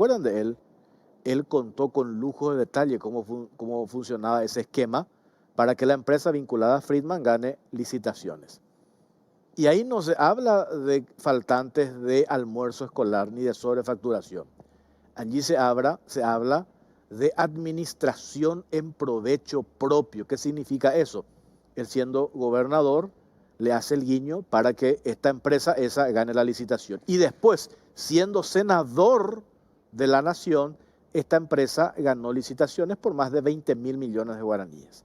acuerdan de él, él contó con lujo de detalle cómo funcionaba ese esquema para que la empresa vinculada a Friedman gane licitaciones. Y ahí no se habla de faltantes de almuerzo escolar ni de sobrefacturación. Allí se habla de administración en provecho propio. ¿Qué significa eso? Él siendo gobernador le hace el guiño para que esta empresa esa gane la licitación. Y después, siendo senador de la nación, esta empresa ganó licitaciones por más de 20.000 millones de guaraníes.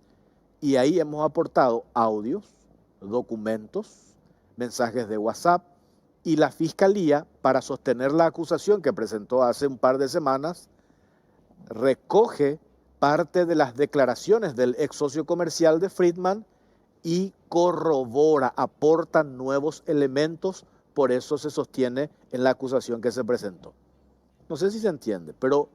Y ahí hemos aportado audios, documentos, mensajes de WhatsApp, y la Fiscalía, para sostener la acusación que presentó hace un par de semanas, recoge parte de las declaraciones del ex socio comercial de Friedman y corrobora, aporta nuevos elementos, por eso se sostiene en la acusación que se presentó. No sé si se entiende, pero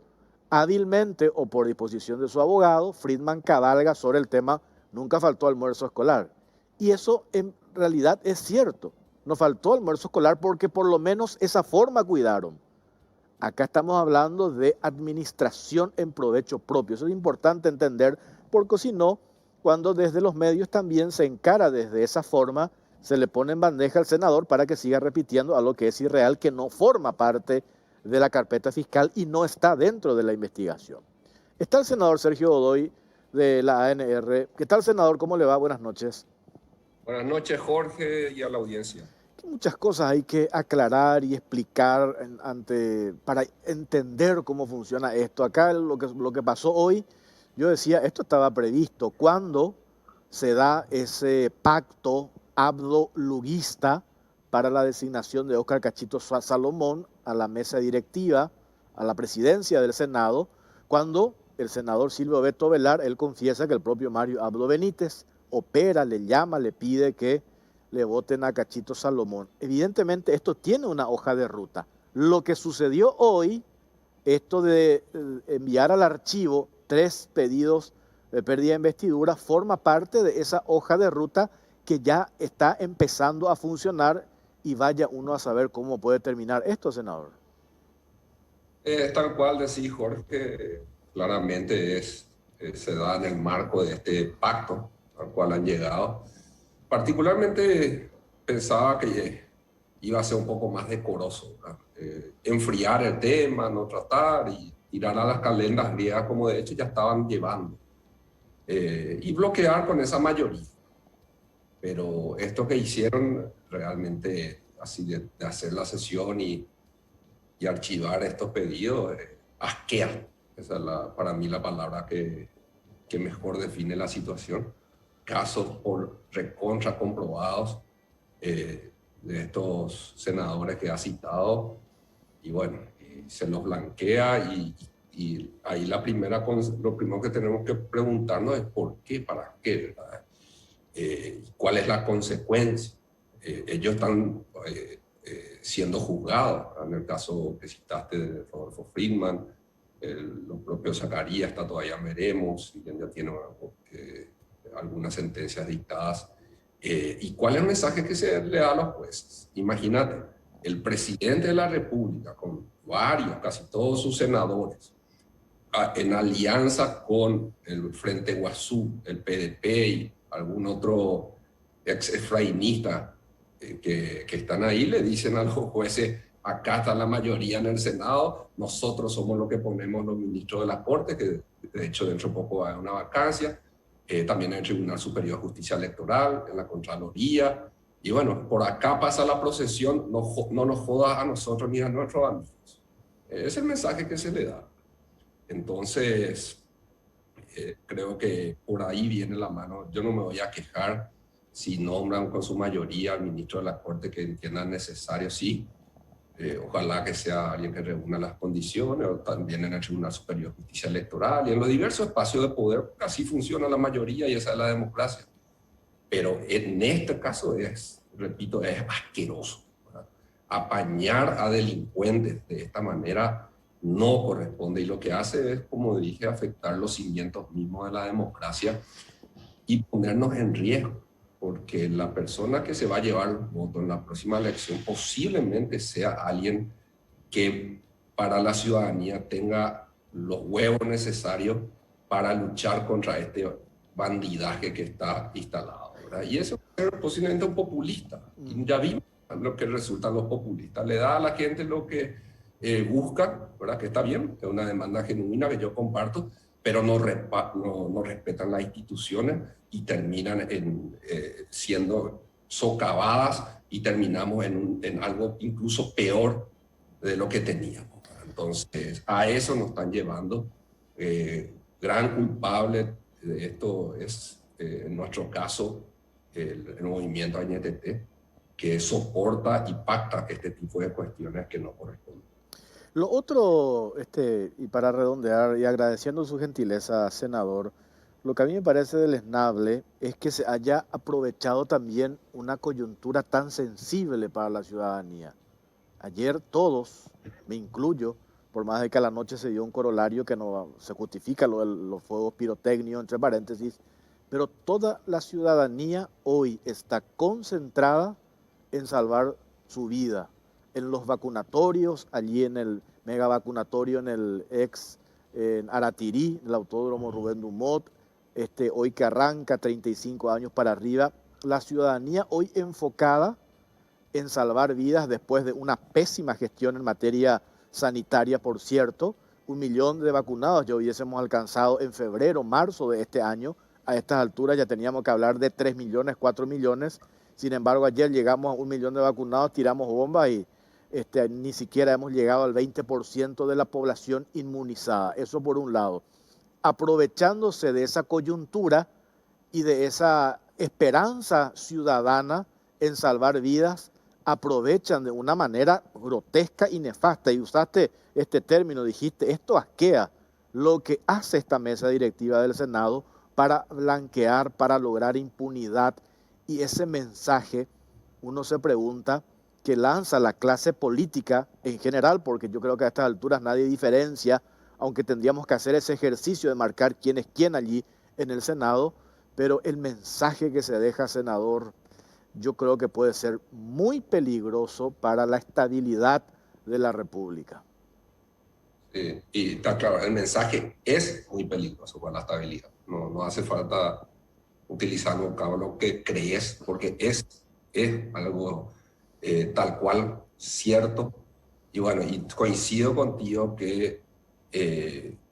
hábilmente o por disposición de su abogado, Friedman cabalga sobre el tema, nunca faltó almuerzo escolar. Y eso en realidad es cierto. No faltó almuerzo escolar porque por lo menos esa forma cuidaron. Acá estamos hablando de administración en provecho propio. Eso es importante entender porque si no, cuando desde los medios también se encara desde esa forma, se le pone en bandeja al senador para que siga repitiendo algo que es irreal, que no forma parte de la carpeta fiscal y no está dentro de la investigación. Está el senador Sergio Godoy de la ANR. ¿Qué tal, senador? ¿Cómo le va? Buenas noches. Buenas noches, Jorge, y a la audiencia. Muchas cosas hay que aclarar y explicar para entender cómo funciona esto. Acá lo que pasó hoy, yo decía, esto estaba previsto. Cuando se da ese pacto abdo-luguista para la designación de Óscar Cachito Salomón a la mesa directiva, a la presidencia del Senado, cuando el senador Silvio Beto Velar, él confiesa que el propio Mario Abdo Benítez opera, le llama, le pide que le voten a Cachito Salomón. Evidentemente esto tiene una hoja de ruta. Lo que sucedió hoy, esto de enviar al archivo 3 pedidos de pérdida de investidura, forma parte de esa hoja de ruta que ya está empezando a funcionar y vaya uno a saber cómo puede terminar esto, senador. Tal cual decís, Jorge, claramente se da en el marco de este pacto al cual han llegado. Particularmente pensaba que iba a ser un poco más decoroso, enfriar el tema, no tratar y tirar a las calendas griegas como de hecho ya estaban llevando, y bloquear con esa mayoría. Pero esto que hicieron realmente, así de hacer la sesión y archivar estos pedidos, asquea. Esa es para mí la palabra que mejor define la situación. Casos por recontra comprobados de estos senadores que ha citado, y bueno, se los blanquea y ahí lo primero que tenemos que preguntarnos es por qué, para qué, ¿verdad? ¿Cuál es la consecuencia? Ellos están siendo juzgados, en el caso que citaste de Rodolfo Friedman, los propios Zacarías está todavía veremos, y ya tiene algunas sentencias dictadas. ¿Y cuál es el mensaje que se le da a los jueces? Imagínate, el presidente de la República, con varios, casi todos sus senadores, en alianza con el Frente Guazú, el PDP y algún otro ex-efrainista que están ahí, le dicen a los jueces: acá está la mayoría en el Senado, nosotros somos los que ponemos los ministros de la Corte, que de hecho dentro de poco va a haber una vacancia, también en el Tribunal Superior de Justicia Electoral, en la Contraloría, y bueno, por acá pasa la procesión, no nos jodas a nosotros ni a nuestros amigos. Es el mensaje que se le da. Entonces, creo que por ahí viene la mano. Yo no me voy a quejar si nombran con su mayoría al ministro de la Corte que entiendan necesario, sí. Ojalá que sea alguien que reúna las condiciones, o también en el Tribunal Superior de Justicia Electoral y en los diversos espacios de poder, porque así funciona la mayoría y esa es la democracia. Pero en este caso repito, es asqueroso, ¿verdad? Apañar a delincuentes de esta manera no corresponde, y lo que hace es, como dije, afectar los cimientos mismos de la democracia y ponernos en riesgo, porque la persona que se va a llevar el voto en la próxima elección posiblemente sea alguien que para la ciudadanía tenga los huevos necesarios para luchar contra este bandidaje que está instalado, ¿verdad? Y eso es posiblemente un populista. Y ya vimos lo que resultan los populistas. Le da a la gente lo que busca, ¿verdad? Que está bien, es una demanda genuina que yo comparto, pero no respetan las instituciones y terminan siendo socavadas y terminamos en algo incluso peor de lo que teníamos. Entonces, a eso nos están llevando. Gran culpable de esto es, en nuestro caso, el movimiento AñTT, que soporta y pacta este tipo de cuestiones que no corresponden. Lo otro, y para redondear y agradeciendo su gentileza, senador, lo que a mí me parece deleznable es que se haya aprovechado también una coyuntura tan sensible para la ciudadanía. Ayer todos, me incluyo, por más de que a la noche se dio un corolario que no se justifica lo de los fuegos pirotécnicos, entre paréntesis, pero toda la ciudadanía hoy está concentrada en salvar su vida, en los vacunatorios, allí en el mega vacunatorio en el en Aratirí, el Autódromo Rubén Dumont, hoy que arranca 35 años para arriba, la ciudadanía hoy enfocada en salvar vidas después de una pésima gestión en materia sanitaria, por cierto. 1 millón de vacunados ya hubiésemos alcanzado en febrero, marzo de este año. A estas alturas ya teníamos que hablar de 3 millones, 4 millones. Sin embargo, ayer llegamos a 1 millón de vacunados, tiramos bombas y ni siquiera hemos llegado al 20% de la población inmunizada. Eso por un lado. Aprovechándose de esa coyuntura y de esa esperanza ciudadana en salvar vidas, aprovechan de una manera grotesca y nefasta. Y usaste este término, dijiste, esto asquea lo que hace esta mesa directiva del Senado para blanquear, para lograr impunidad. Y ese mensaje, uno se pregunta, que lanza la clase política en general, porque yo creo que a estas alturas nadie diferencia, aunque tendríamos que hacer ese ejercicio de marcar quién es quién allí en el Senado, pero el mensaje que se deja, senador, yo creo que puede ser muy peligroso para la estabilidad de la República. Y está claro, el mensaje es muy peligroso para la estabilidad. No hace falta utilizar lo que crees, porque es algo tal cual cierto. Y bueno, y coincido contigo que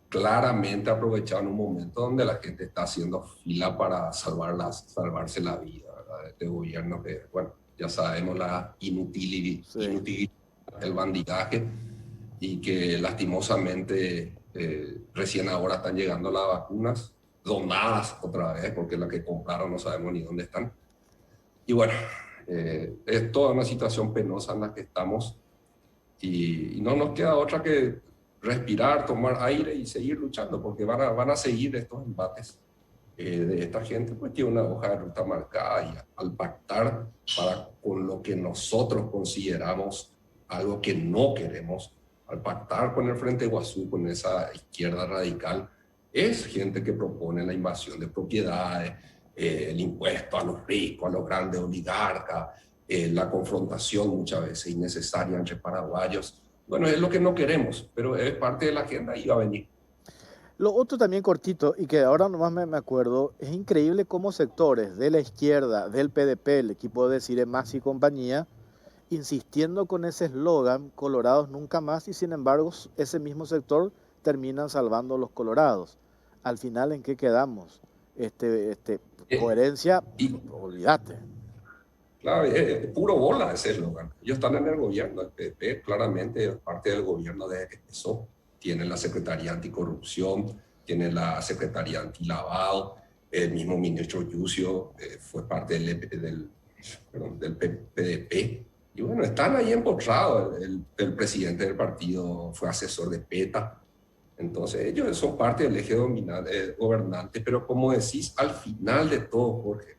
claramente aprovecharon un momento donde la gente está haciendo fila para salvarse la vida, ¿verdad? Este gobierno que, bueno, ya sabemos la inutilidad, el bandidaje, y que lastimosamente recién ahora están llegando las vacunas, donadas otra vez, porque las que compraron no sabemos ni dónde están. Y bueno, es toda una situación penosa en la que estamos y no nos queda otra que respirar, tomar aire y seguir luchando, porque van a seguir estos embates de esta gente, pues tiene una hoja de ruta marcada y al pactar con lo que nosotros consideramos algo que no queremos, al pactar con el Frente Guazú, con esa izquierda radical, es gente que propone la invasión de propiedades, el impuesto a los ricos, a los grandes oligarcas, la confrontación muchas veces innecesaria entre paraguayos. Bueno, es lo que no queremos, pero es parte de la agenda y va a venir. Lo otro también cortito, y que ahora nomás me acuerdo, es increíble cómo sectores de la izquierda, del PDP, el equipo de Cire Más y compañía, insistiendo con ese eslogan, Colorados nunca más, y sin embargo ese mismo sector terminan salvando a los colorados. Al final, ¿en qué quedamos? Coherencia, olvídate. Claro, es puro bola ese eslogan. Ellos están en el gobierno, el PP claramente es parte del gobierno desde que empezó. Tienen la Secretaría Anticorrupción, tienen la Secretaría Antilavado, el mismo ministro Yucio fue parte del PDP. Y bueno, están ahí empotrados. El presidente del partido fue asesor de PETA. Entonces ellos son parte del eje gobernante, pero como decís, al final de todo, Jorge,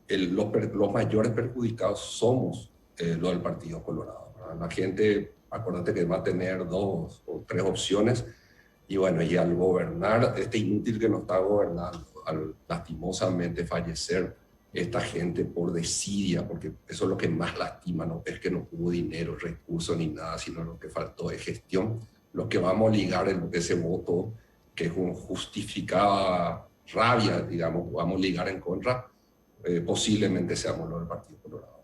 los mayores perjudicados somos los del Partido Colorado, ¿verdad? La gente, acuérdate que va a tener 2 o 3 opciones y bueno, y al gobernar, este inútil que no está gobernando, al lastimosamente fallecer esta gente por desidia, porque eso es lo que más lastima, no es que no hubo dinero, recursos ni nada, sino lo que faltó es gestión. Lo que vamos a ligar ese voto, que es un justificada rabia, digamos, vamos a ligar en contra, posiblemente seamos los del Partido Colorado.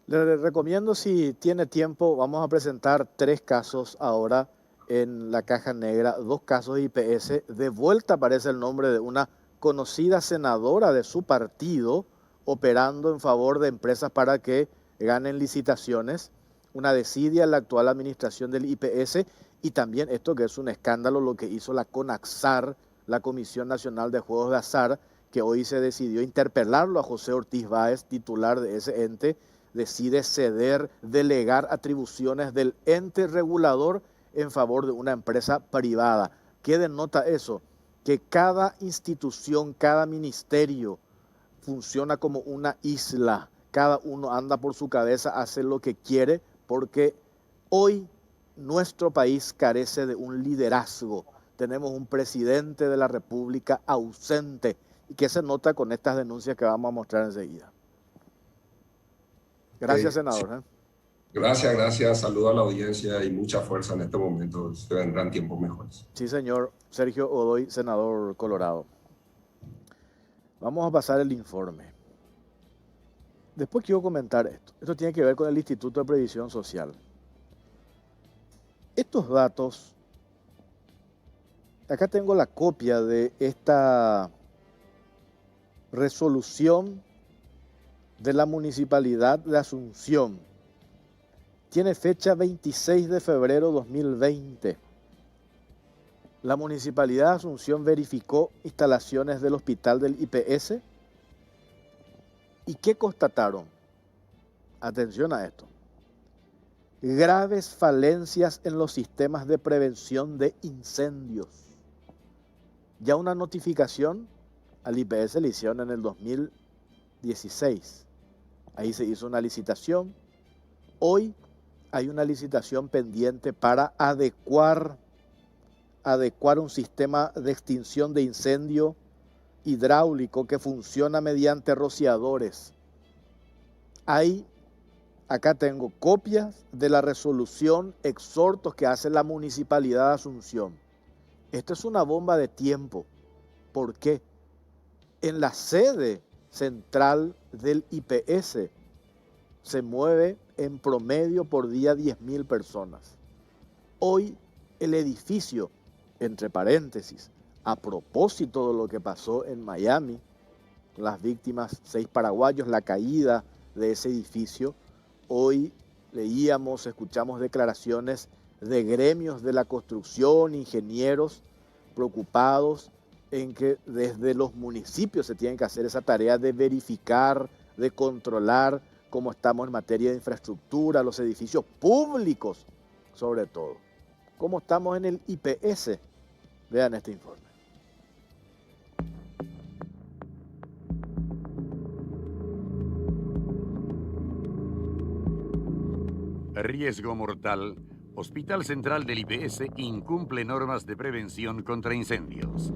Le recomiendo, si tiene tiempo, vamos a presentar 3 casos ahora en la caja negra, 2 casos de IPS. De vuelta aparece el nombre de una conocida senadora de su partido operando en favor de empresas para que ganen licitaciones. Una desidia en la actual administración del IPS, y también esto que es un escándalo, lo que hizo la CONAXAR, la Comisión Nacional de Juegos de Azar, que hoy se decidió interpelarlo a José Ortiz Báez, titular de ese ente. Decide ceder, delegar atribuciones del ente regulador en favor de una empresa privada. ¿Qué denota eso? Que cada institución, cada ministerio funciona como una isla. Cada uno anda por su cabeza, hace lo que quiere, porque hoy nuestro país carece de un liderazgo. Tenemos un presidente de la República ausente, y que se nota con estas denuncias que vamos a mostrar enseguida. Gracias, senador. Gracias. Saludo a la audiencia y mucha fuerza en este momento. Se vendrán tiempos mejores. Sí, señor. Sergio Godoy, senador Colorado. Vamos a pasar el informe. Después quiero comentar esto. Esto tiene que ver con el Instituto de Previsión Social. Estos datos, acá tengo la copia de esta resolución de la Municipalidad de Asunción. Tiene fecha 26 de febrero 2020. La Municipalidad de Asunción verificó instalaciones del hospital del IPS. ¿Y qué constataron? Atención a esto. Graves falencias en los sistemas de prevención de incendios. Ya una notificación al IPS le hicieron en el 2016. Ahí se hizo una licitación. Hoy hay una licitación pendiente para adecuar un sistema de extinción de incendio hidráulico que funciona mediante rociadores. Acá tengo copias de la resolución, exhortos que hace la Municipalidad de Asunción. Esto es una bomba de tiempo. ¿Por qué? En la sede central del IPS se mueve en promedio por día 10.000 personas. Hoy el edificio, entre paréntesis, a propósito de lo que pasó en Miami, las víctimas, 6 paraguayos, la caída de ese edificio, hoy leíamos, escuchamos declaraciones de gremios de la construcción, ingenieros preocupados en que desde los municipios se tiene que hacer esa tarea de verificar, de controlar cómo estamos en materia de infraestructura, los edificios públicos, sobre todo. ¿Cómo estamos en el IPS? Vean este informe. Riesgo mortal. Hospital Central del IPS incumple normas de prevención contra incendios.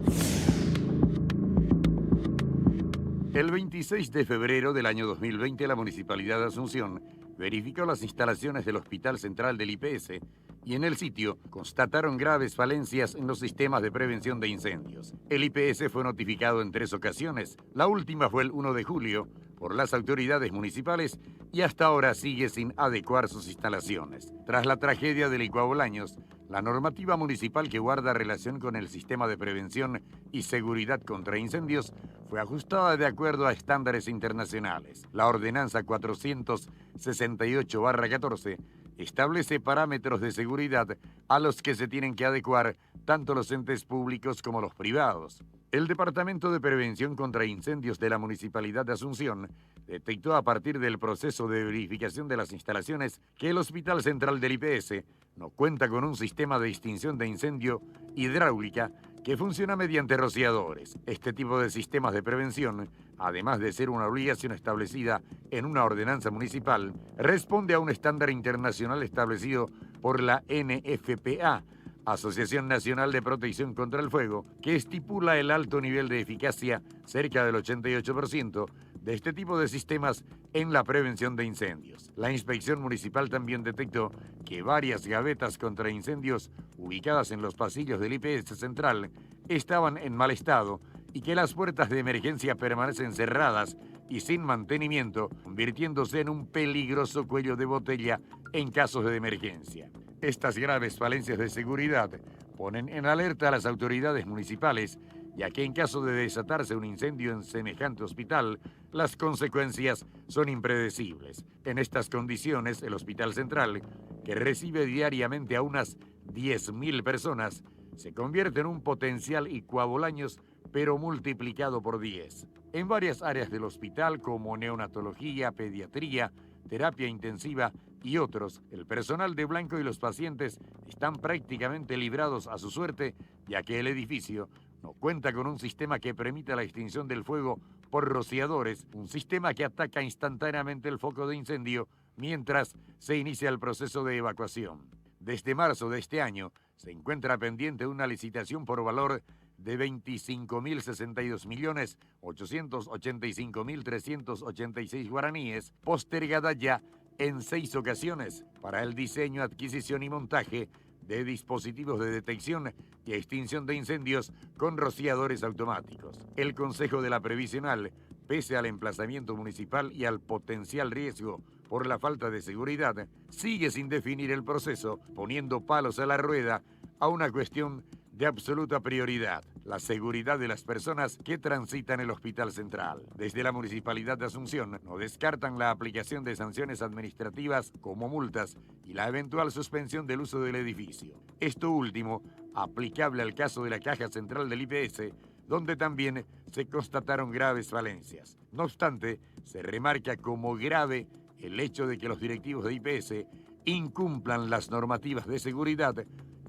El 26 de febrero del año 2020, la Municipalidad de Asunción verificó las instalaciones del Hospital Central del IPS y en el sitio constataron graves falencias en los sistemas de prevención de incendios. El IPS fue notificado en 3 ocasiones. La última fue el 1 de julio por las autoridades municipales y hasta ahora sigue sin adecuar sus instalaciones. Tras la tragedia de Licuabolaños, la normativa municipal que guarda relación con el sistema de prevención y seguridad contra incendios fue ajustada de acuerdo a estándares internacionales. La ordenanza 468/14 establece parámetros de seguridad a los que se tienen que adecuar tanto los entes públicos como los privados. El Departamento de Prevención contra Incendios de la Municipalidad de Asunción detectó a partir del proceso de verificación de las instalaciones que el Hospital Central del IPS no cuenta con un sistema de extinción de incendio hidráulica que funciona mediante rociadores. Este tipo de sistemas de prevención, además de ser una obligación establecida en una ordenanza municipal, responde a un estándar internacional establecido por la NFPA, Asociación Nacional de Protección contra el Fuego, que estipula el alto nivel de eficacia, cerca del 88%, de este tipo de sistemas en la prevención de incendios. La inspección municipal también detectó que varias gavetas contra incendios ubicadas en los pasillos del IPS central estaban en mal estado y que las puertas de emergencia permanecen cerradas y sin mantenimiento, convirtiéndose en un peligroso cuello de botella en casos de emergencia. Estas graves falencias de seguridad ponen en alerta a las autoridades municipales, ya que en caso de desatarse un incendio en semejante hospital, las consecuencias son impredecibles. En estas condiciones, el Hospital Central, que recibe diariamente a unas 10.000 personas, se convierte en un potencial Icuabolaños, pero multiplicado por 10. En varias áreas del hospital, como neonatología, pediatría, terapia intensiva y otros, el personal de blanco y los pacientes están prácticamente librados a su suerte, ya que el edificio no cuenta con un sistema que permita la extinción del fuego por rociadores, un sistema que ataca instantáneamente el foco de incendio mientras se inicia el proceso de evacuación. Desde marzo de este año se encuentra pendiente una licitación por valor de 25.062.885.386 guaraníes, postergada ya en 6 ocasiones para el diseño, adquisición y montaje de dispositivos de detección y extinción de incendios con rociadores automáticos. El Consejo de la Previsional, pese al emplazamiento municipal y al potencial riesgo por la falta de seguridad, sigue sin definir el proceso, poniendo palos a la rueda a una cuestión de absoluta prioridad: la seguridad de las personas que transitan el Hospital Central. Desde la Municipalidad de Asunción no descartan la aplicación de sanciones administrativas como multas y la eventual suspensión del uso del edificio. Esto último aplicable al caso de la Caja Central del IPS, donde también se constataron graves falencias. No obstante, se remarca como grave el hecho de que los directivos de IPS incumplan las normativas de seguridad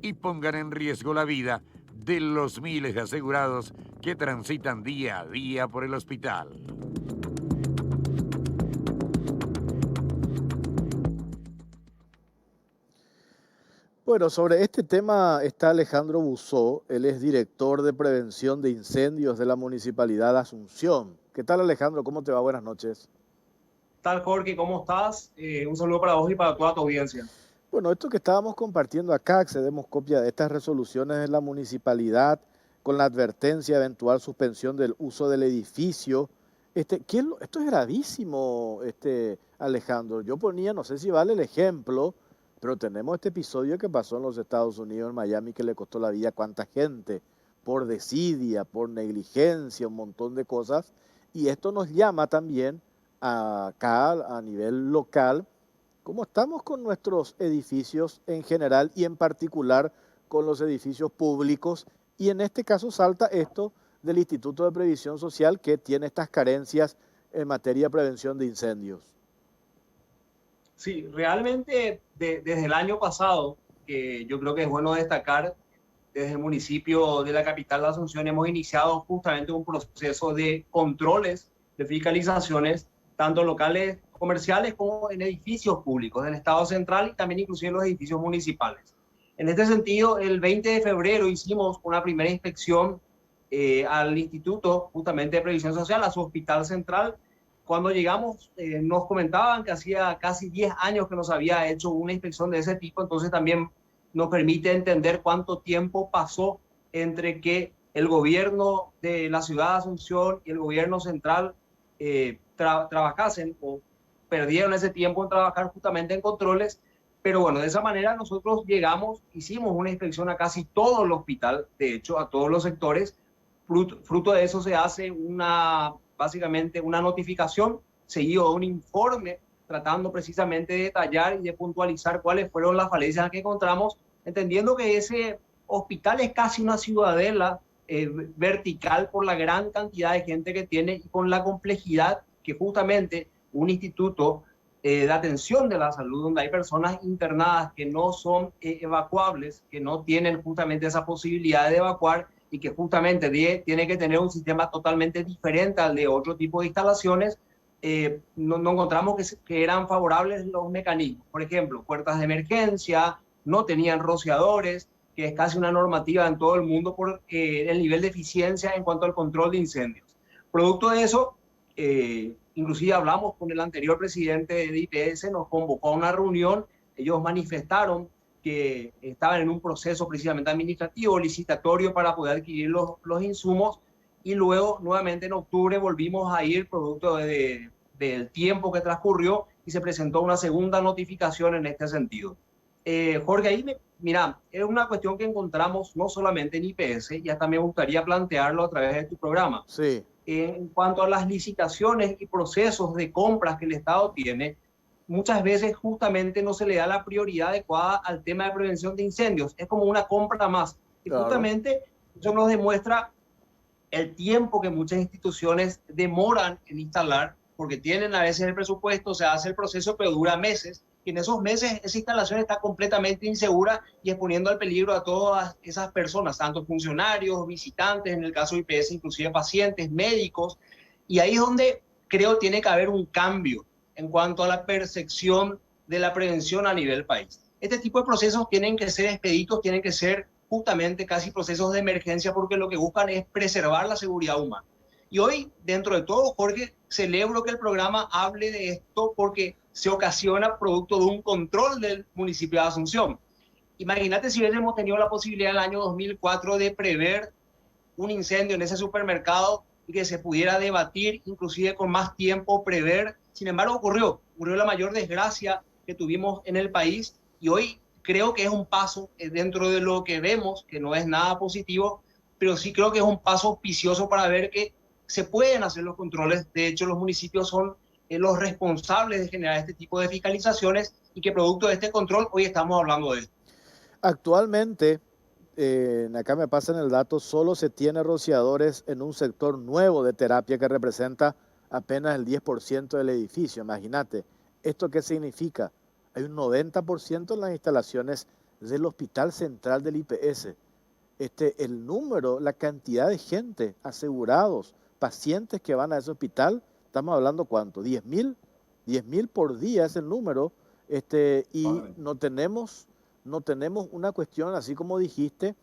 y pongan en riesgo la vida de los miles de asegurados que transitan día a día por el hospital. Bueno, sobre este tema está Alejandro Buzó, él es director de prevención de incendios de la Municipalidad de Asunción. ¿Qué tal, Alejandro? ¿Cómo te va? Buenas noches. ¿Qué tal, Jorge? ¿Cómo estás? Un saludo para vos y para toda tu audiencia. Bueno, esto que estábamos compartiendo acá, accedemos copia de estas resoluciones de la municipalidad con la advertencia de eventual suspensión del uso del edificio. Esto es gravísimo, Alejandro. Yo ponía, no sé si vale el ejemplo, pero tenemos este episodio que pasó en los Estados Unidos, en Miami, que le costó la vida a cuánta gente, por desidia, por negligencia, un montón de cosas. Y esto nos llama también acá a nivel local, cómo estamos con nuestros edificios en general y en particular con los edificios públicos. Y en este caso salta esto del Instituto de Previsión Social, que tiene estas carencias en materia de prevención de incendios. Sí, realmente desde el año pasado, yo creo que es bueno destacar, desde el municipio de la capital de Asunción hemos iniciado justamente un proceso de controles, de fiscalizaciones, tanto locales comerciales como en edificios públicos del Estado Central y también inclusive en los edificios municipales. En este sentido, el 20 de febrero hicimos una primera inspección al Instituto justamente de Previsión Social, a su Hospital Central. Cuando llegamos nos comentaban que hacía casi 10 años que nos había hecho una inspección de ese tipo, entonces también nos permite entender cuánto tiempo pasó entre que el gobierno de la ciudad de Asunción y el gobierno central trabajasen o perdieron ese tiempo en trabajar justamente en controles. Pero bueno, de esa manera nosotros llegamos, hicimos una inspección a casi todo el hospital, de hecho a todos los sectores. Fruto de eso se hace básicamente una notificación seguido de un informe tratando precisamente de detallar y de puntualizar cuáles fueron las falencias que encontramos, entendiendo que ese hospital es casi una ciudadela vertical por la gran cantidad de gente que tiene y con la complejidad que justamente un instituto de atención de la salud, donde hay personas internadas que no son evacuables, que no tienen justamente esa posibilidad de evacuar y que justamente tiene que tener un sistema totalmente diferente al de otro tipo de instalaciones, no encontramos que eran favorables los mecanismos. Por ejemplo, puertas de emergencia, no tenían rociadores, que es casi una normativa en todo el mundo por el nivel de eficiencia en cuanto al control de incendios. Producto de eso, inclusive hablamos con el anterior presidente de IPS, nos convocó a una reunión, ellos manifestaron que estaban en un proceso precisamente administrativo, licitatorio para poder adquirir los insumos, y luego nuevamente en octubre volvimos a ir producto del tiempo que transcurrió y se presentó una segunda notificación en este sentido. Jorge, ahí mira, es una cuestión que encontramos no solamente en IPS, y hasta me gustaría plantearlo a través de tu programa. Sí. En cuanto a las licitaciones y procesos de compras que el Estado tiene, muchas veces justamente no se le da la prioridad adecuada al tema de prevención de incendios. Es como una compra más. Y Claro. justamente eso nos demuestra el tiempo que muchas instituciones demoran en instalar, porque tienen a veces el presupuesto, se hace el proceso, pero dura meses, y en esos meses esa instalación está completamente insegura y exponiendo al peligro a todas esas personas, tanto funcionarios, visitantes, en el caso de IPS, inclusive pacientes, médicos, y ahí es donde creo tiene que haber un cambio en cuanto a la percepción de la prevención a nivel país. Este tipo de procesos tienen que ser expeditos, tienen que ser justamente casi procesos de emergencia, porque lo que buscan es preservar la seguridad humana. Y hoy, dentro de todo, Jorge, celebro que el programa hable de esto porque se ocasiona producto de un control del municipio de Asunción. Imagínate si hubiésemos tenido la posibilidad en el año 2004 de prever un incendio en ese supermercado y que se pudiera debatir, inclusive con más tiempo, prever. Sin embargo, ocurrió la mayor desgracia que tuvimos en el país, y hoy creo que es un paso dentro de lo que vemos, que no es nada positivo, pero sí creo que es un paso auspicioso para ver que se pueden hacer los controles. De hecho, los municipios son los responsables de generar este tipo de fiscalizaciones, y que producto de este control hoy estamos hablando de esto. Actualmente, acá me pasan el dato, solo se tiene rociadores en un sector nuevo de terapia que representa apenas el 10% del edificio. Imagínate, ¿esto qué significa? Hay un 90% en las instalaciones del Hospital Central del IPS. El número, la cantidad de gente, asegurados, pacientes que van a ese hospital, estamos hablando ¿cuánto? 10.000 por día es el número, y no tenemos una cuestión, así como dijiste,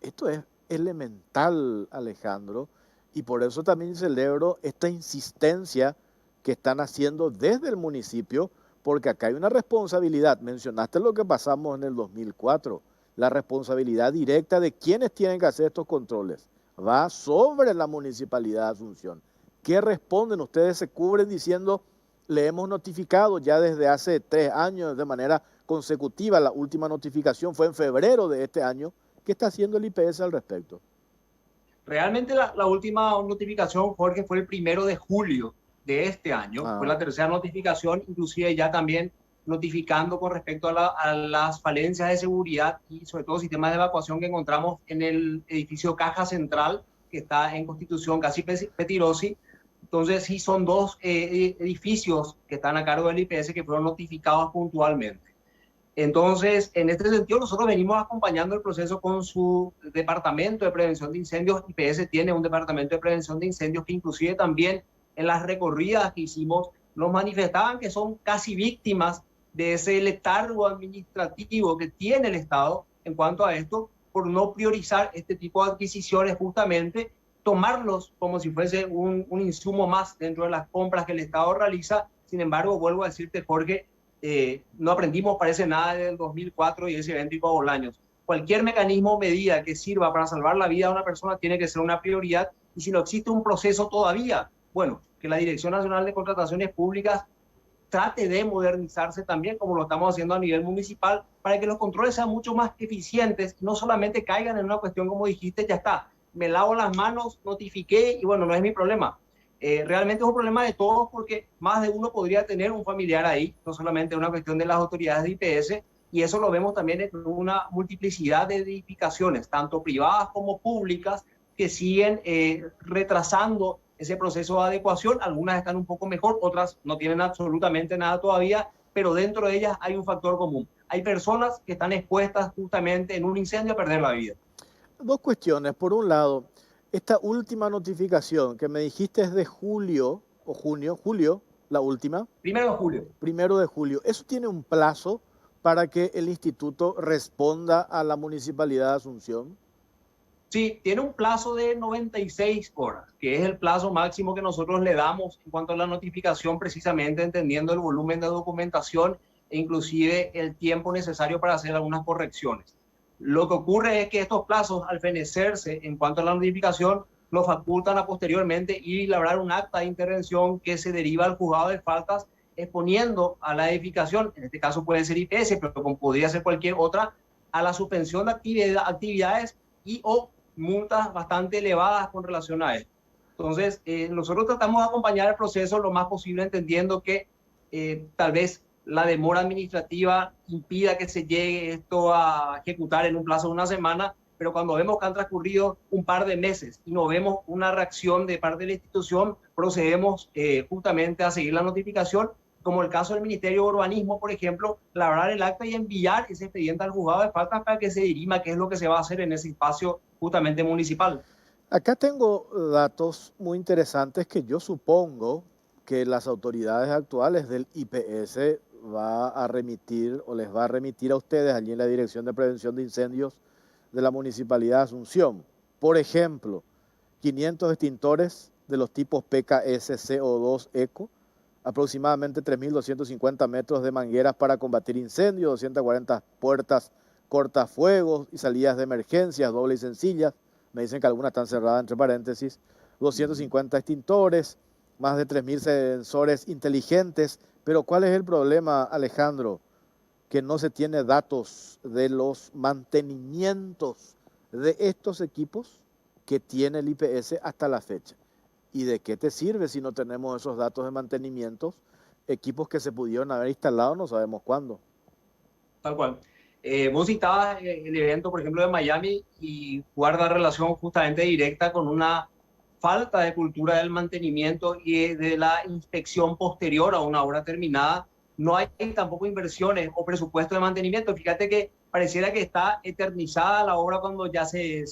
esto es elemental, Alejandro, y por eso también celebro esta insistencia que están haciendo desde el municipio, porque acá hay una responsabilidad. Mencionaste lo que pasamos en el 2004, la responsabilidad directa de quienes tienen que hacer estos controles. Va sobre la Municipalidad de Asunción. ¿Qué responden? Ustedes se cubren diciendo, le hemos notificado ya desde hace 3 años de manera consecutiva, la última notificación fue en febrero de este año. ¿Qué está haciendo el IPS al respecto? Realmente la última notificación, Jorge, fue el 1 de julio de este año. Fue la tercera notificación, inclusive ya también notificando con respecto a las falencias de seguridad y sobre todo sistemas de evacuación que encontramos en el edificio Caja Central, que está en Constitución, casi Petirosi. Entonces sí, son 2 edificios que están a cargo del IPS que fueron notificados puntualmente. Entonces, en este sentido, nosotros venimos acompañando el proceso con su departamento de prevención de incendios. IPS tiene un departamento de prevención de incendios que inclusive también en las recorridas que hicimos nos manifestaban que son casi víctimas de ese letargo administrativo que tiene el Estado en cuanto a esto, por no priorizar este tipo de adquisiciones, justamente tomarlos como si fuese un insumo más dentro de las compras que el Estado realiza. Sin embargo, vuelvo a decirte, Jorge, no aprendimos, parece nada desde el 2004 y ese evento y Bolaños. Cualquier mecanismo o medida que sirva para salvar la vida de una persona tiene que ser una prioridad, y si no existe un proceso todavía, bueno, que la Dirección Nacional de Contrataciones Públicas trate de modernizarse también, como lo estamos haciendo a nivel municipal, para que los controles sean mucho más eficientes y no solamente caigan en una cuestión como dijiste, ya está, me lavo las manos, notifiqué y bueno, no es mi problema. Realmente es un problema de todos, porque más de uno podría tener un familiar ahí, no solamente una cuestión de las autoridades de IPS, y eso lo vemos también en una multiplicidad de edificaciones, tanto privadas como públicas, que siguen retrasando ese proceso de adecuación. Algunas están un poco mejor, otras no tienen absolutamente nada todavía, pero dentro de ellas hay un factor común. Hay personas que están expuestas justamente en un incendio a perder la vida. 2 cuestiones. Por un lado, esta última notificación que me dijiste es de julio o julio, la última. 1 de julio. 1 de julio. ¿Eso tiene un plazo para que el instituto responda a la Municipalidad de Asunción? Sí, tiene un plazo de 96 horas, que es el plazo máximo que nosotros le damos en cuanto a la notificación, precisamente entendiendo el volumen de documentación e inclusive el tiempo necesario para hacer algunas correcciones. Lo que ocurre es que estos plazos, al fenecerse en cuanto a la notificación, nos facultan a posteriormente ir y labrar un acta de intervención que se deriva al juzgado de faltas exponiendo a la edificación, en este caso puede ser IPS, pero como podría ser cualquier otra, a la suspensión de actividades y o multas bastante elevadas con relación a esto. Entonces, nosotros tratamos de acompañar el proceso lo más posible, entendiendo que tal vez la demora administrativa impida que se llegue esto a ejecutar en un plazo de una semana, pero cuando vemos que han transcurrido un par de meses y no vemos una reacción de parte de la institución, procedemos justamente a seguir la notificación, como el caso del Ministerio de Urbanismo, por ejemplo, labrar el acta y enviar ese expediente al juzgado de faltas para que se dirima qué es lo que se va a hacer en ese espacio justamente municipal. Acá tengo datos muy interesantes que yo supongo que las autoridades actuales del IPS va a remitir o les va a remitir a ustedes allí en la Dirección de Prevención de Incendios de la Municipalidad de Asunción. Por ejemplo, 500 extintores de los tipos PKS CO2 ECO, aproximadamente 3.250 metros de mangueras para combatir incendios, 240 puertas cortafuegos y salidas de emergencias dobles y sencillas. Me dicen que algunas están cerradas entre paréntesis. 250 extintores, más de 3.000 sensores inteligentes. Pero ¿cuál es el problema, Alejandro? Que no se tiene datos de los mantenimientos de estos equipos que tiene el IPS hasta la fecha. ¿Y de qué te sirve si no tenemos esos datos de mantenimiento? Equipos que se pudieron haber instalado no sabemos cuándo. Tal cual. Vos citabas el evento, por ejemplo, de Miami y guarda relación justamente directa con una falta de cultura del mantenimiento y de la inspección posterior a una obra terminada. No hay tampoco inversiones o presupuesto de mantenimiento. Fíjate que pareciera que está eternizada la obra cuando ya se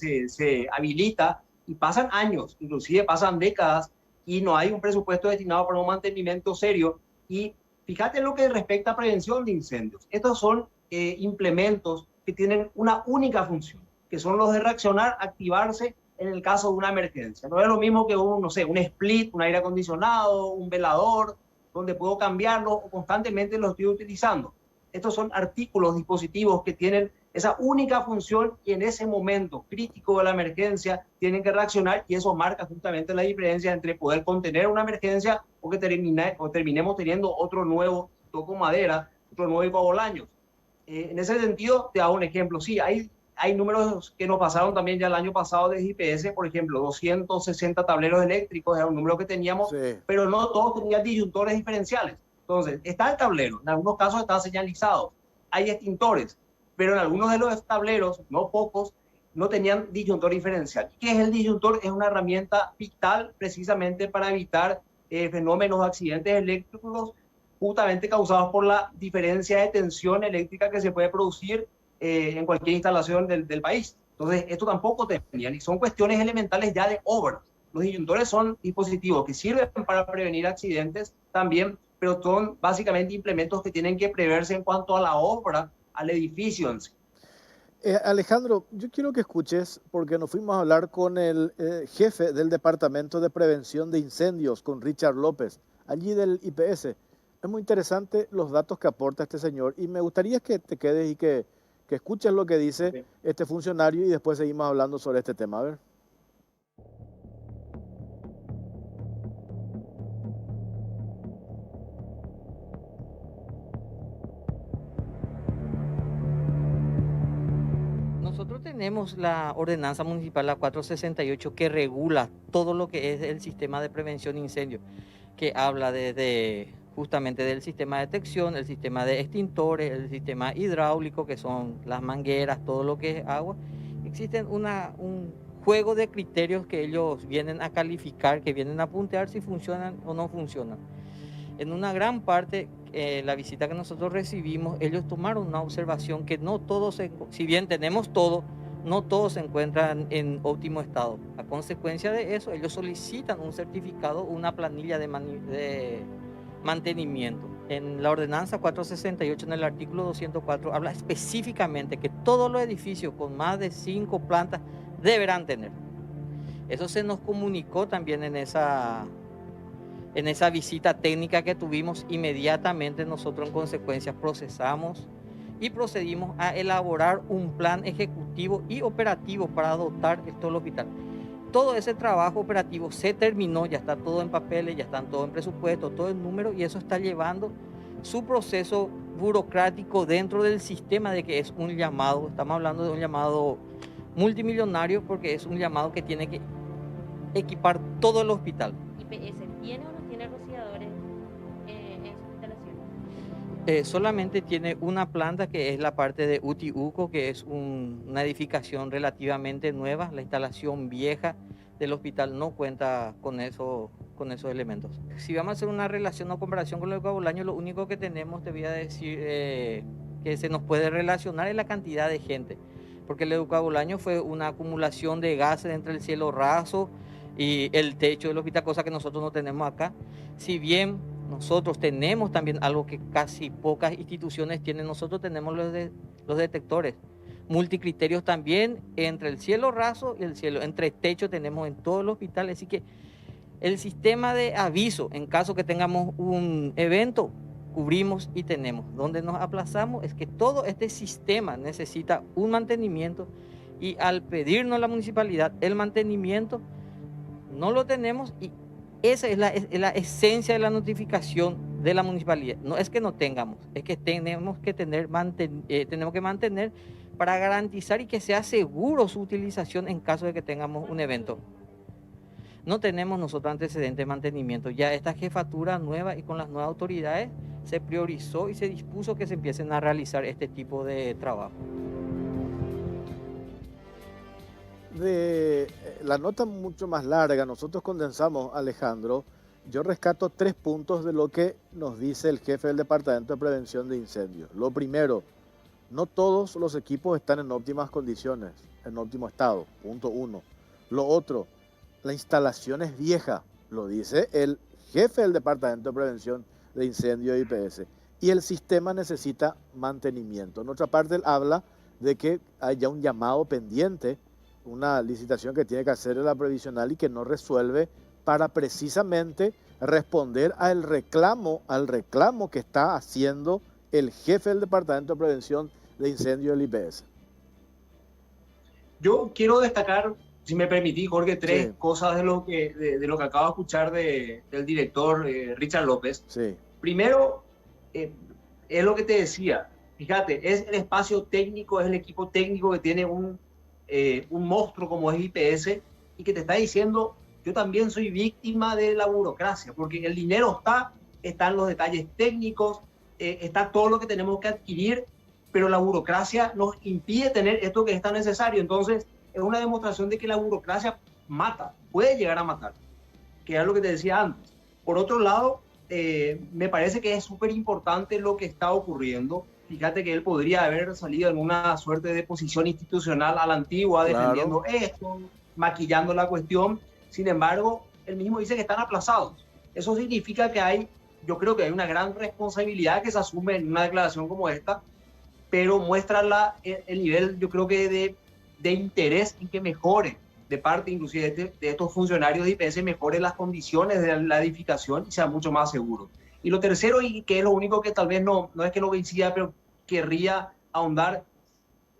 habilita y pasan años, inclusive pasan décadas y no hay un presupuesto destinado para un mantenimiento serio. Y fíjate lo que respecta a prevención de incendios. Estos son implementos que tienen una única función, que son los de reaccionar, activarse en el caso de una emergencia. No es lo mismo que un, no sé, un split, un aire acondicionado, un velador, donde puedo cambiarlo o constantemente lo estoy utilizando. Estos son artículos, dispositivos que tienen esa única función y en ese momento crítico de la emergencia tienen que reaccionar y eso marca justamente la diferencia entre poder contener una emergencia o que terminemos teniendo otro nuevo toco madera, otro nuevo Ipabolaños. En ese sentido, te hago un ejemplo. Sí, hay números que nos pasaron también ya el año pasado de IPS, por ejemplo, 260 tableros eléctricos, era un número que teníamos, sí, pero no todos tenían disyuntores diferenciales. Entonces, está el tablero, en algunos casos están señalizados, hay extintores, pero en algunos de los tableros, no pocos, no tenían disyuntor diferencial. ¿Qué es el disyuntor? Es una herramienta vital precisamente para evitar fenómenos de accidentes eléctricos justamente causados por la diferencia de tensión eléctrica que se puede producir en cualquier instalación del país. Entonces, esto tampoco tenían y son cuestiones elementales ya de obra. Los disyuntores son dispositivos que sirven para prevenir accidentes también, pero son básicamente implementos que tienen que preverse en cuanto a la obra, al edificio en sí. Alejandro, yo quiero que escuches, porque nos fuimos a hablar con el jefe del Departamento de Prevención de Incendios, con Richard López, allí del IPS. Es muy interesante los datos que aporta este señor y me gustaría que te quedes y que escuches lo que dice este funcionario y después seguimos hablando sobre este tema. A ver. Nosotros tenemos la ordenanza municipal, la 468, que regula todo lo que es el sistema de prevención de incendios, que habla justamente del sistema de detección, el sistema de extintores, el sistema hidráulico, que son las mangueras, todo lo que es agua. Existen un juego de criterios que ellos vienen a calificar, que vienen a puntear si funcionan o no funcionan. En una gran parte, la visita que nosotros recibimos, ellos tomaron una observación que no todos, si bien tenemos todo, no todos se encuentran en óptimo estado. A consecuencia de eso, ellos solicitan un certificado, una planilla de mantenimiento. En la ordenanza 468, en el artículo 204, habla específicamente que todos los edificios con más de 5 plantas deberán tener. Eso se nos comunicó también en esa visita técnica que tuvimos. Inmediatamente nosotros en consecuencia procesamos y procedimos a elaborar un plan ejecutivo y operativo para dotar todo el hospital. Todo ese trabajo operativo se terminó, ya está todo en papeles, ya están todo en presupuesto, todo en número, y eso está llevando su proceso burocrático dentro del sistema de que es un llamado. Estamos hablando de un llamado multimillonario porque es un llamado que tiene que equipar todo el hospital. ¿IPS tiene o no tiene rociadores en sus instalaciones? Solamente tiene una planta que es la parte de UTIUCO, que es una edificación relativamente nueva. La instalación vieja del hospital no cuenta con esos elementos. Si vamos a hacer una relación o comparación con el Bolaño, lo único que tenemos, te voy a decir, que se nos puede relacionar es la cantidad de gente, porque el Educado Bolaño fue una acumulación de gases entre el cielo raso y el techo del hospital, cosa que nosotros no tenemos acá. Si bien nosotros tenemos también algo que casi pocas instituciones tienen, nosotros tenemos los detectores multicriterios también entre el cielo raso y el cielo, entre techo tenemos en todo el hospital, así que el sistema de aviso en caso que tengamos un evento, cubrimos y tenemos. Donde nos aplazamos es que todo este sistema necesita un mantenimiento y al pedirnos la municipalidad el mantenimiento, no lo tenemos y esa es la esencia de la notificación de la municipalidad. No es que no tengamos, es que tenemos que mantener para garantizar y que sea seguro su utilización en caso de que tengamos un evento. No tenemos nosotros antecedentes de mantenimiento. Ya esta jefatura nueva y con las nuevas autoridades se priorizó y se dispuso que se empiecen a realizar este tipo de trabajo. De la nota mucho más larga, nosotros condensamos, Alejandro. Yo rescato 3 puntos de lo que nos dice el jefe del Departamento de Prevención de Incendios. Lo primero, no todos los equipos están en óptimas condiciones, en óptimo estado, punto 1. Lo otro, la instalación es vieja, lo dice el jefe del Departamento de Prevención de Incendios IPS. Y el sistema necesita mantenimiento. En otra parte, él habla de que hay ya un llamado pendiente, una licitación que tiene que hacer la previsional y que no resuelve para precisamente responder al reclamo que está haciendo el jefe del Departamento de Prevención de Incendios del IPS. Yo quiero destacar, si me permitís, Jorge, 3 Sí. cosas de lo que acabo de escuchar del director Richard López. Sí. Primero, es lo que te decía. Fíjate, es el espacio técnico, es el equipo técnico que tiene un monstruo como es IPS y que te está diciendo, yo también soy víctima de la burocracia, porque el dinero están los detalles técnicos, está todo lo que tenemos que adquirir, pero la burocracia nos impide tener esto que es tan necesario. Entonces, es una demostración de que la burocracia mata, puede llegar a matar, que era lo que te decía antes. Por otro lado, me parece que es súper importante lo que está ocurriendo. Fíjate que él podría haber salido en una suerte de posición institucional a la antigua, defendiendo esto, maquillando la cuestión. Sin embargo, él mismo dice que están aplazados. Eso significa que yo creo que hay una gran responsabilidad que se asume en una declaración como esta, pero muestra el nivel, yo creo que de interés en que mejore, de parte inclusive de estos funcionarios de IPS, mejore las condiciones de la edificación y sea mucho más seguro. Y lo tercero, y que es lo único que tal vez no es que no coincida, pero querría ahondar,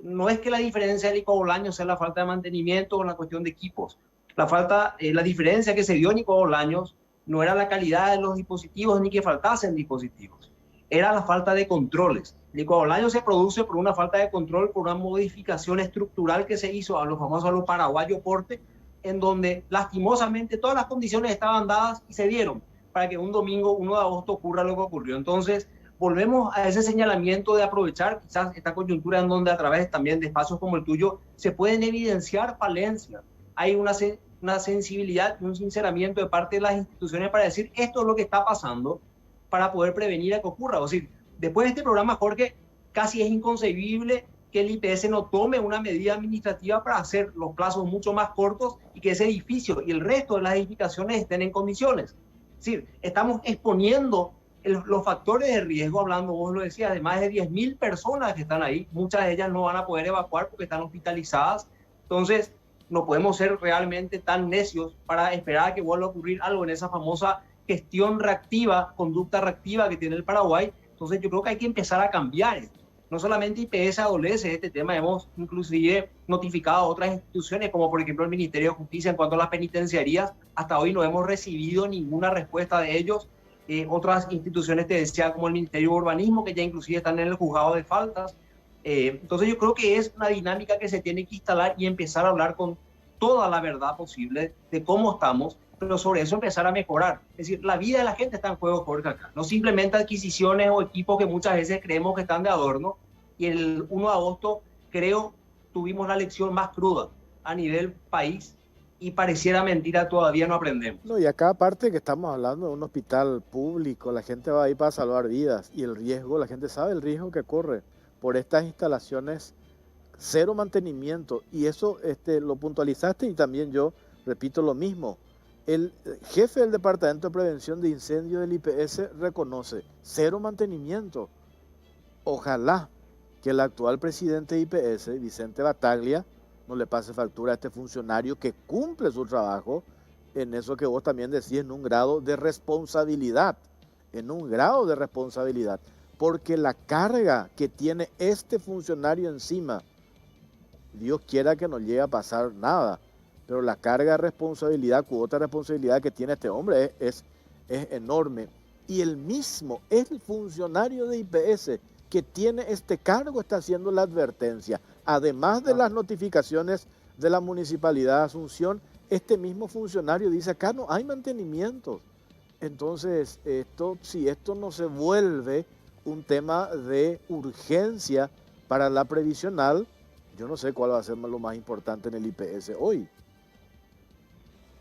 no es que la diferencia del ICO Bolaño sea la falta de mantenimiento o la cuestión de equipos. La diferencia que se dio en ICO Bolaños no era la calidad de los dispositivos ni que faltasen dispositivos, era la falta de controles. El ICO Bolaños se produce por una falta de control, por una modificación estructural que se hizo a los paraguayo porte, en donde lastimosamente todas las condiciones estaban dadas y se dieron para que un domingo 1 de agosto ocurra lo que ocurrió. Entonces, volvemos a ese señalamiento de aprovechar quizás esta coyuntura en donde a través también de espacios como el tuyo se pueden evidenciar falencias. Hay una sensibilidad y un sinceramiento de parte de las instituciones para decir esto es lo que está pasando para poder prevenir a que ocurra. O sea, después de este programa, Jorge, casi es inconcebible que el IPS no tome una medida administrativa para hacer los plazos mucho más cortos y que ese edificio y el resto de las edificaciones estén en condiciones. Es decir, estamos exponiendo los factores de riesgo, hablando, vos lo decías, de más de 10.000 personas que están ahí. Muchas de ellas no van a poder evacuar porque están hospitalizadas. Entonces, no podemos ser realmente tan necios para esperar a que vuelva a ocurrir algo en esa famosa gestión reactiva, conducta reactiva que tiene el Paraguay. Entonces yo creo que hay que empezar a cambiar esto. No solamente IPS adolece de este tema, hemos inclusive notificado a otras instituciones, como por ejemplo el Ministerio de Justicia en cuanto a las penitenciarías. Hasta hoy no hemos recibido ninguna respuesta de ellos. Otras instituciones, te decía, como el Ministerio de Urbanismo, que ya inclusive están en el juzgado de faltas. Entonces yo creo que es una dinámica que se tiene que instalar y empezar a hablar con toda la verdad posible de cómo estamos, pero sobre eso empezar a mejorar. Es decir, la vida de la gente está en juego, Jorge, acá. No simplemente adquisiciones o equipos que muchas veces creemos que están de adorno. Y el 1 de agosto, creo, tuvimos la lección más cruda a nivel país y pareciera mentira, todavía no aprendemos. No, y acá aparte que estamos hablando de un hospital público, la gente va ahí para salvar vidas y el riesgo, la gente sabe el riesgo que corre por estas instalaciones, cero mantenimiento, y eso lo puntualizaste y también yo repito lo mismo. El jefe del Departamento de Prevención de Incendios del IPS reconoce cero mantenimiento. Ojalá que el actual presidente de IPS, Vicente Bataglia, no le pase factura a este funcionario que cumple su trabajo en eso que vos también decís, en un grado de responsabilidad, porque la carga que tiene este funcionario encima, Dios quiera que no llegue a pasar nada, pero la carga de responsabilidad, cuota de responsabilidad que tiene este hombre es enorme. Y el funcionario de IPS que tiene este cargo está haciendo la advertencia. Además de las notificaciones de la Municipalidad de Asunción, este mismo funcionario dice, acá no hay mantenimiento. Entonces, si esto no se vuelve un tema de urgencia para la previsional, yo no sé cuál va a ser lo más importante en el IPS hoy.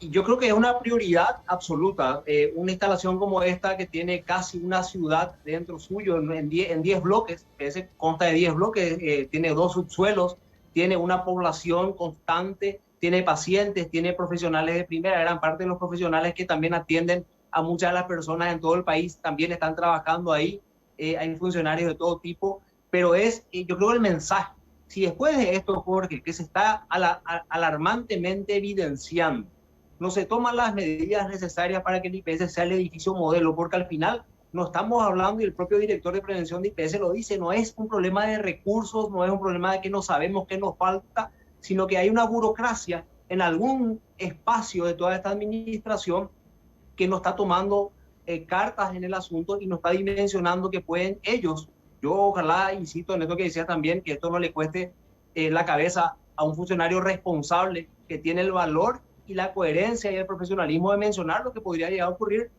Y yo creo que es una prioridad absoluta. Una instalación como esta que tiene casi una ciudad dentro suyo en 10 bloques, ese consta de 10 bloques, tiene 2 subsuelos, tiene una población constante, tiene pacientes, tiene profesionales de primera, gran parte de los profesionales que también atienden a muchas de las personas en todo el país, también están trabajando ahí, hay funcionarios de todo tipo, pero yo creo el mensaje, si después de esto, Jorge, que se está alarmantemente evidenciando, no se toman las medidas necesarias para que el IPS sea el edificio modelo, porque al final no estamos hablando, y el propio director de prevención de IPS lo dice, no es un problema de recursos, no es un problema de que no sabemos qué nos falta, sino que hay una burocracia en algún espacio de toda esta administración que no está tomando cartas en el asunto y no está dimensionando que pueden ellos. Yo ojalá, insisto en esto que decía también, que esto no le cueste la cabeza a un funcionario responsable que tiene el valor y la coherencia y el profesionalismo de mencionar lo que podría llegar a ocurrir.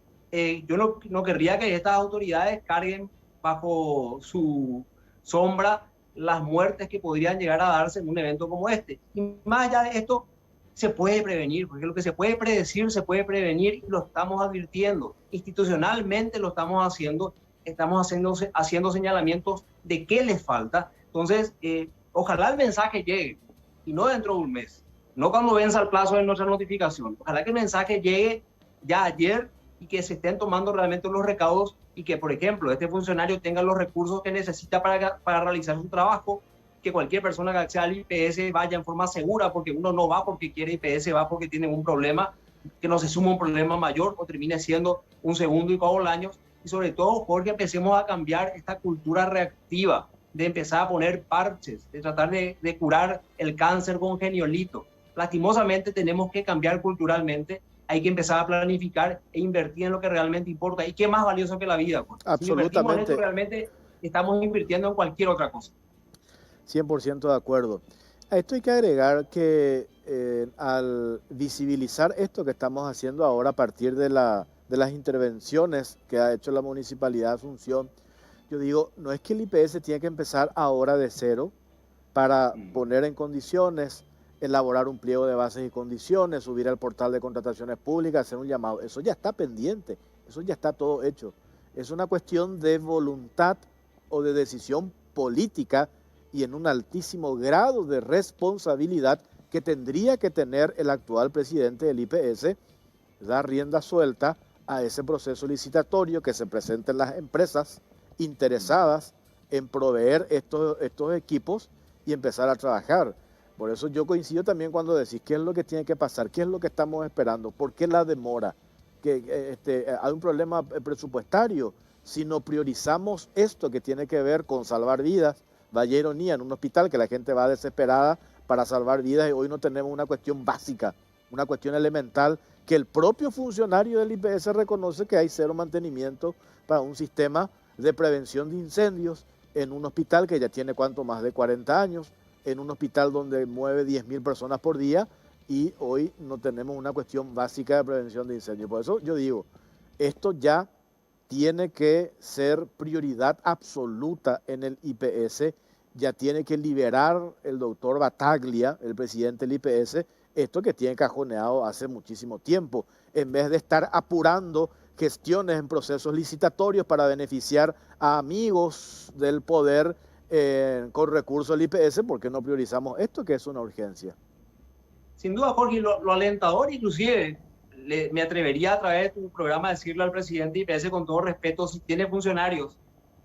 Yo no querría que estas autoridades carguen bajo su sombra las muertes que podrían llegar a darse en un evento como este. Y más allá de esto, se puede prevenir, porque lo que se puede predecir, se puede prevenir y lo estamos advirtiendo. Institucionalmente lo estamos haciendo señalamientos de qué les falta. Entonces, ojalá el mensaje llegue, y no dentro de un mes, no cuando venza el plazo de nuestra notificación. Ojalá que el mensaje llegue ya ayer y que se estén tomando realmente los recaudos y que, por ejemplo, este funcionario tenga los recursos que necesita para realizar su trabajo, que cualquier persona que acceda al IPS vaya en forma segura, porque uno no va porque quiere IPS, va porque tiene un problema, que no se suma un problema mayor o termine siendo un segundo y años. Y sobre todo, Jorge, empecemos a cambiar esta cultura reactiva, de empezar a poner parches, de tratar de curar el cáncer con geniolito. Lastimosamente tenemos que cambiar culturalmente, hay que empezar a planificar e invertir en lo que realmente importa. ¿Y qué más valioso que la vida? Pues? Absolutamente. Si invertimos en esto, realmente estamos invirtiendo en cualquier otra cosa. 100% de acuerdo. A esto hay que agregar que al visibilizar esto que estamos haciendo ahora a partir de las intervenciones que ha hecho la Municipalidad de Asunción, yo digo, no es que el IPS tiene que empezar ahora de cero para poner en condiciones, elaborar un pliego de bases y condiciones, subir al portal de contrataciones públicas, hacer un llamado. Eso ya está pendiente, eso ya está todo hecho. Es una cuestión de voluntad o de decisión política y en un altísimo grado de responsabilidad que tendría que tener el actual presidente del IPS, dar rienda suelta a ese proceso licitatorio, que se presenten las empresas interesadas en proveer estos equipos y empezar a trabajar. Por eso yo coincido también cuando decís qué es lo que tiene que pasar, qué es lo que estamos esperando, por qué la demora, que hay un problema presupuestario. Si no priorizamos esto que tiene que ver con salvar vidas, vaya ironía, en un hospital que la gente va desesperada para salvar vidas y hoy no tenemos una cuestión básica, una cuestión elemental que el propio funcionario del IPS reconoce que hay cero mantenimiento para un sistema de prevención de incendios en un hospital que ya tiene cuánto más de 40 años, en un hospital donde mueve 10.000 personas por día y hoy no tenemos una cuestión básica de prevención de incendios. Por eso yo digo, esto ya tiene que ser prioridad absoluta en el IPS, ya tiene que liberar el doctor Battaglia, el presidente del IPS, esto que tiene cajoneado hace muchísimo tiempo, en vez de estar apurando gestiones en procesos licitatorios para beneficiar a amigos del poder con recursos del IPS, ¿por qué no priorizamos esto que es una urgencia? Sin duda, Jorge, lo alentador, inclusive, me atrevería a través de tu programa a decirle al presidente IPS con todo respeto, si tiene funcionarios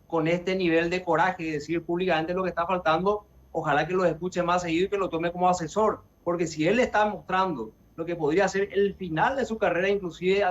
con este nivel de coraje de decir públicamente lo que está faltando, ojalá que lo escuche más seguido y que lo tome como asesor, porque si él le está mostrando lo que podría ser el final de su carrera, inclusive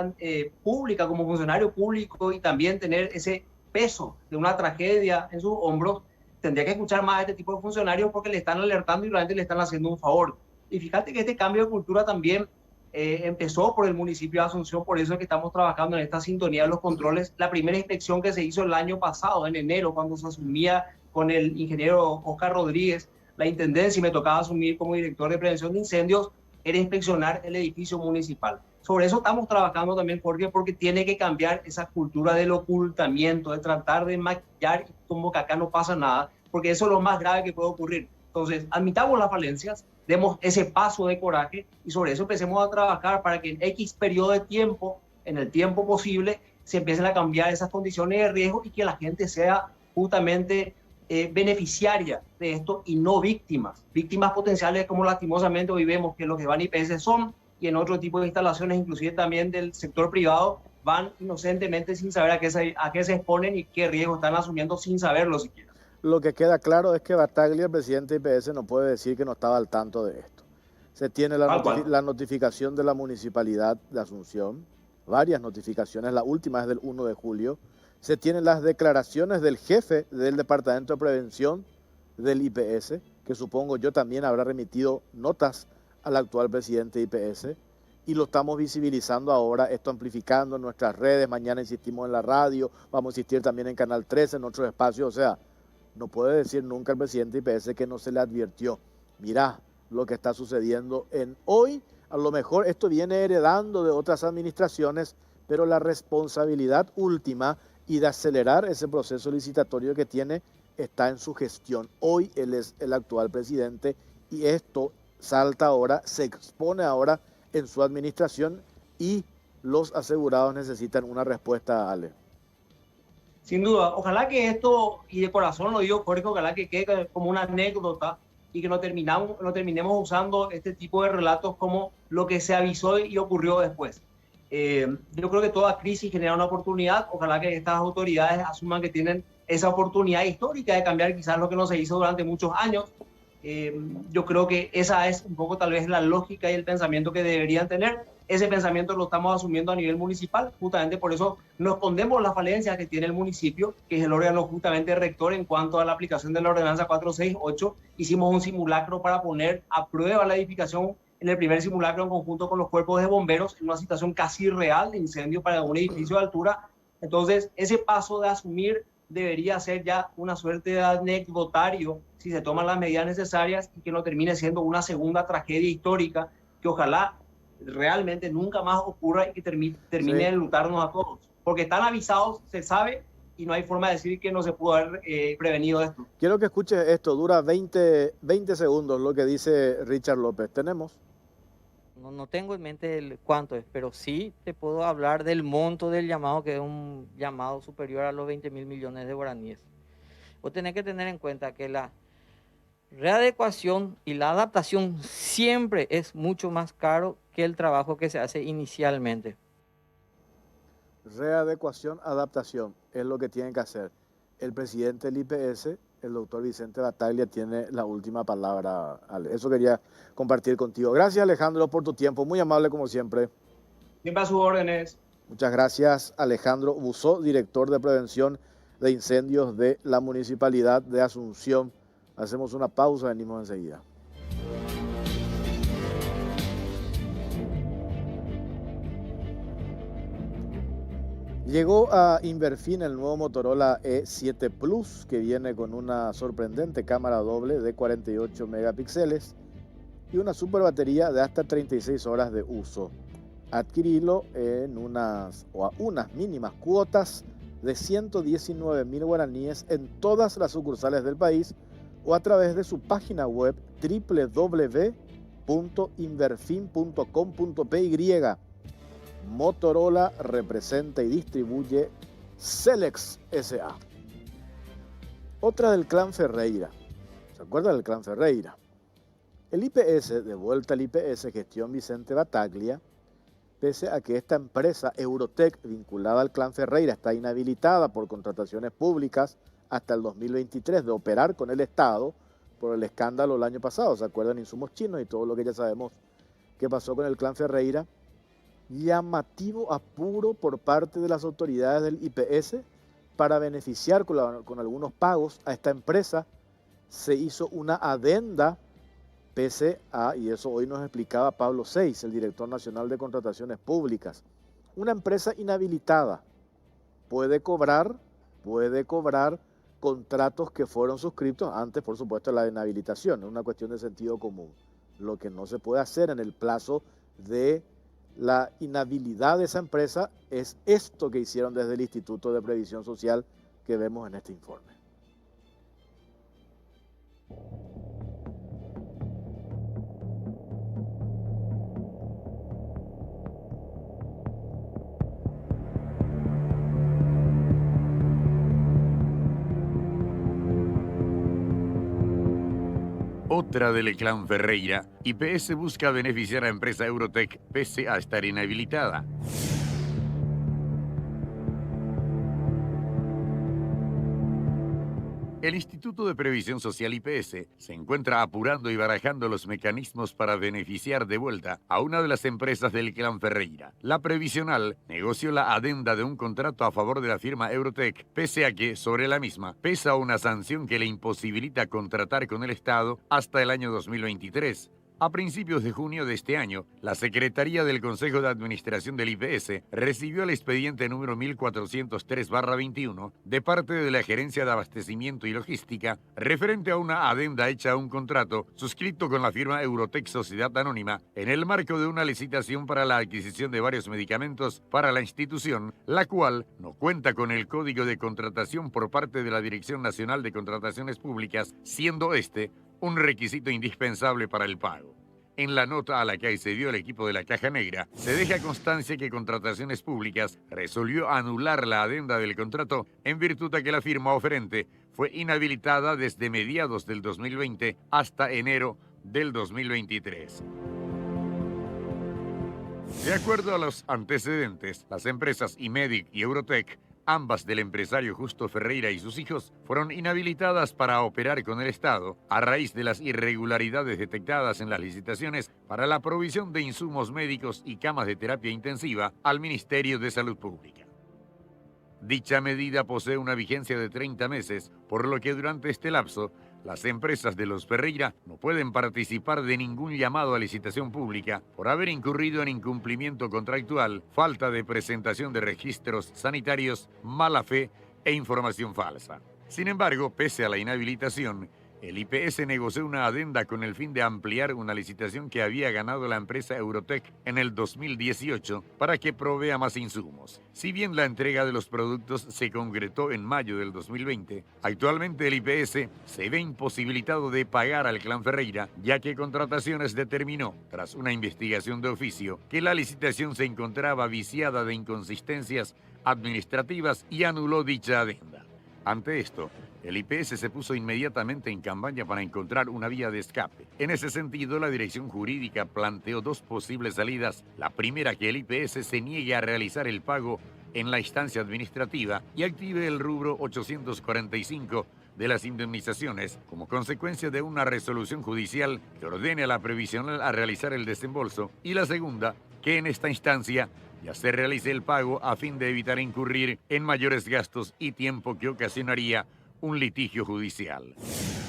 pública, como funcionario público, y también tener ese peso de una tragedia en sus hombros, tendría que escuchar más a este tipo de funcionarios porque le están alertando y realmente le están haciendo un favor. Y fíjate que este cambio de cultura también empezó por el municipio de Asunción, por eso es que estamos trabajando en esta sintonía de los controles. La primera inspección que se hizo el año pasado, en enero, cuando se asumía con el ingeniero Oscar Rodríguez la intendencia y me tocaba asumir como director de prevención de incendios, era inspeccionar el edificio municipal. Sobre eso estamos trabajando también, Jorge, porque tiene que cambiar esa cultura del ocultamiento, de tratar de maquillar como que acá no pasa nada, porque eso es lo más grave que puede ocurrir. Entonces, admitamos las falencias, demos ese paso de coraje y sobre eso empecemos a trabajar para que en X periodo de tiempo, en el tiempo posible, se empiecen a cambiar esas condiciones de riesgo y que la gente sea justamente beneficiaria de esto y no víctimas. Víctimas potenciales como lastimosamente hoy vemos que los que van IPS son y en otro tipo de instalaciones, inclusive también del sector privado, van inocentemente sin saber a qué se exponen y qué riesgo están asumiendo sin saberlo siquiera. Lo que queda claro es que Battaglia, el presidente de IPS, no puede decir que no estaba al tanto de esto. Se tiene la notificación de la Municipalidad de Asunción, varias notificaciones, la última es del 1 de julio. Se tienen las declaraciones del jefe del Departamento de Prevención del IPS, que supongo yo también habrá remitido notas al actual presidente de IPS, y lo estamos visibilizando ahora, esto amplificando en nuestras redes, mañana insistimos en la radio, vamos a insistir también en Canal 13, en otros espacios, o sea, no puede decir nunca el presidente de IPS que no se le advirtió. Mirá lo que está sucediendo en hoy, a lo mejor esto viene heredando de otras administraciones, pero la responsabilidad última y de acelerar ese proceso licitatorio que tiene está en su gestión. Hoy él es el actual presidente y esto salta ahora, se expone ahora en su administración y los asegurados necesitan una respuesta, Ale. Sin duda, ojalá que esto, y de corazón lo digo, Jorge, ojalá que quede como una anécdota y que no terminemos usando este tipo de relatos como lo que se avisó y ocurrió después. Yo creo que toda crisis genera una oportunidad, ojalá que estas autoridades asuman que tienen esa oportunidad histórica de cambiar quizás lo que no se hizo durante muchos años. Yo creo que esa es un poco tal vez la lógica y el pensamiento que deberían tener. Ese pensamiento lo estamos asumiendo a nivel municipal, justamente por eso nos escondemos las falencias que tiene el municipio, que es el órgano justamente rector en cuanto a la aplicación de la ordenanza 468. Hicimos un simulacro para poner a prueba la edificación en el primer simulacro en conjunto con los cuerpos de bomberos en una situación casi real de incendio para un edificio de altura. Entonces, ese paso de asumir debería ser ya una suerte de anecdotario si se toman las medidas necesarias y que no termine siendo una segunda tragedia histórica que ojalá realmente nunca más ocurra y que termine de enlutarnos a todos. Porque están avisados, se sabe y no hay forma de decir que no se pudo haber prevenido esto. Quiero que escuches esto, dura 20 segundos lo que dice Richard López. ¿Tenemos? No tengo en mente cuánto es, pero sí te puedo hablar del monto del llamado, que es un llamado superior a los 20.000 millones de guaraníes. Vos tenés que tener en cuenta que la readecuación y la adaptación siempre es mucho más caro que el trabajo que se hace inicialmente. Readecuación, adaptación, es lo que tienen que hacer el presidente del IPS el doctor Vicente Battaglia tiene la última palabra, Ale. Eso quería compartir contigo. Gracias, Alejandro, por tu tiempo. Muy amable como siempre. Siempre a sus órdenes. Muchas gracias, Alejandro Busó, director de Prevención de Incendios de la Municipalidad de Asunción. Hacemos una pausa, venimos enseguida. Llegó a Inverfin el nuevo Motorola E7 Plus, que viene con una sorprendente cámara doble de 48 megapíxeles y una super batería de hasta 36 horas de uso. Adquirilo en a unas mínimas cuotas de 119.000 guaraníes en todas las sucursales del país o a través de su página web www.inverfin.com.py. Motorola representa y distribuye Celex S.A. Otra del clan Ferreira. ¿Se acuerdan del clan Ferreira? El IPS, de vuelta al IPS, gestión Vicente Battaglia, pese a que esta empresa, Eurotech, vinculada al clan Ferreira, está inhabilitada por contrataciones públicas hasta el 2023 de operar con el Estado por el escándalo el año pasado. ¿Se acuerdan? Insumos chinos y todo lo que ya sabemos que pasó con el clan Ferreira. Llamativo apuro por parte de las autoridades del IPS para beneficiar con algunos pagos a esta empresa. Se hizo una adenda pese a, y eso hoy nos explicaba Pablo Seis, el director nacional de contrataciones públicas, una empresa inhabilitada puede cobrar contratos que fueron suscritos antes, por supuesto, de la inhabilitación. Es una cuestión de sentido común. Lo que no se puede hacer en el plazo de la inhabilidad de esa empresa es esto que hicieron desde el Instituto de Previsión Social que vemos en este informe. Otra del clan Ferreira, IPS busca beneficiar a empresa Eurotech pese a estar inhabilitada. El Instituto de Previsión Social IPS se encuentra apurando y barajando los mecanismos para beneficiar de vuelta a una de las empresas del clan Ferreira. La previsional negoció la adenda de un contrato a favor de la firma Eurotech, pese a que sobre la misma pesa una sanción que le imposibilita contratar con el Estado hasta el año 2023. A principios de junio de este año, la Secretaría del Consejo de Administración del IPS recibió el expediente número 1403/21 de parte de la Gerencia de Abastecimiento y Logística referente a una adenda hecha a un contrato suscrito con la firma Eurotech Sociedad Anónima en el marco de una licitación para la adquisición de varios medicamentos para la institución, la cual no cuenta con el Código de Contratación por parte de la Dirección Nacional de Contrataciones Públicas, siendo este un requisito indispensable para el pago. En la nota a la que accedió el equipo de la Caja Negra, se deja constancia que Contrataciones Públicas resolvió anular la adenda del contrato en virtud de que la firma oferente fue inhabilitada desde mediados del 2020 hasta enero del 2023. De acuerdo a los antecedentes, las empresas Imedic y Eurotech, ambas del empresario Justo Ferreira y sus hijos, fueron inhabilitadas para operar con el Estado a raíz de las irregularidades detectadas en las licitaciones para la provisión de insumos médicos y camas de terapia intensiva al Ministerio de Salud Pública. Dicha medida posee una vigencia de 30 meses, por lo que durante este lapso, las empresas de los Ferreira no pueden participar de ningún llamado a licitación pública por haber incurrido en incumplimiento contractual, falta de presentación de registros sanitarios, mala fe e información falsa. Sin embargo, pese a la inhabilitación, el IPS negoció una adenda con el fin de ampliar una licitación que había ganado la empresa Eurotech en el 2018 para que provea más insumos. Si bien la entrega de los productos se concretó en mayo del 2020, actualmente el IPS se ve imposibilitado de pagar al clan Ferreira, ya que Contrataciones determinó, tras una investigación de oficio, que la licitación se encontraba viciada de inconsistencias administrativas y anuló dicha adenda. Ante esto, el IPS se puso inmediatamente en campaña para encontrar una vía de escape. En ese sentido, la dirección jurídica planteó dos posibles salidas. La primera, que el IPS se niegue a realizar el pago en la instancia administrativa y active el rubro 845 de las indemnizaciones como consecuencia de una resolución judicial que ordene a la previsional a realizar el desembolso, y la segunda, que en esta instancia ya se realice el pago a fin de evitar incurrir en mayores gastos y tiempo que ocasionaría un litigio judicial.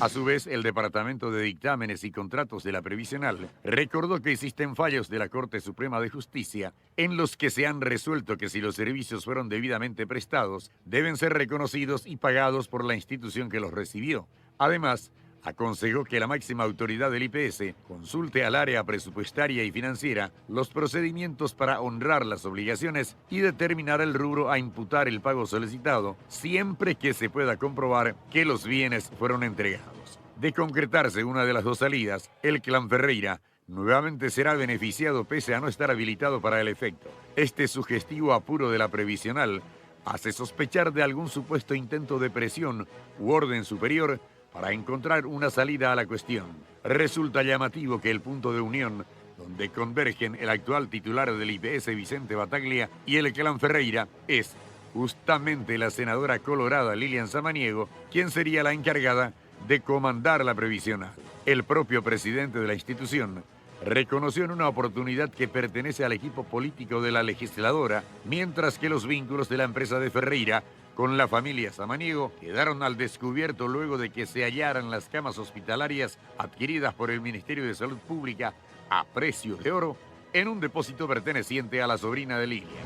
A su vez, el Departamento de Dictámenes y Contratos de la Previsional recordó que existen fallos de la Corte Suprema de Justicia en los que se han resuelto que si los servicios fueron debidamente prestados, deben ser reconocidos y pagados por la institución que los recibió. Además, aconsejó que la máxima autoridad del IPS consulte al área presupuestaria y financiera los procedimientos para honrar las obligaciones y determinar el rubro a imputar el pago solicitado, siempre que se pueda comprobar que los bienes fueron entregados. De concretarse una de las dos salidas, el clan Ferreira nuevamente será beneficiado pese a no estar habilitado para el efecto. Este sugestivo apuro de la previsional hace sospechar de algún supuesto intento de presión u orden superior para encontrar una salida a la cuestión. Resulta llamativo que el punto de unión donde convergen el actual titular del IPS, Vicente Battaglia, y el clan Ferreira es justamente la senadora colorada Lilian Samaniego, quien sería la encargada de comandar la previsional. El propio presidente de la institución reconoció en una oportunidad que pertenece al equipo político de la legisladora, mientras que los vínculos de la empresa de Ferreira con la familia Samaniego quedaron al descubierto luego de que se hallaran las camas hospitalarias adquiridas por el Ministerio de Salud Pública a precio de oro en un depósito perteneciente a la sobrina de Lilian.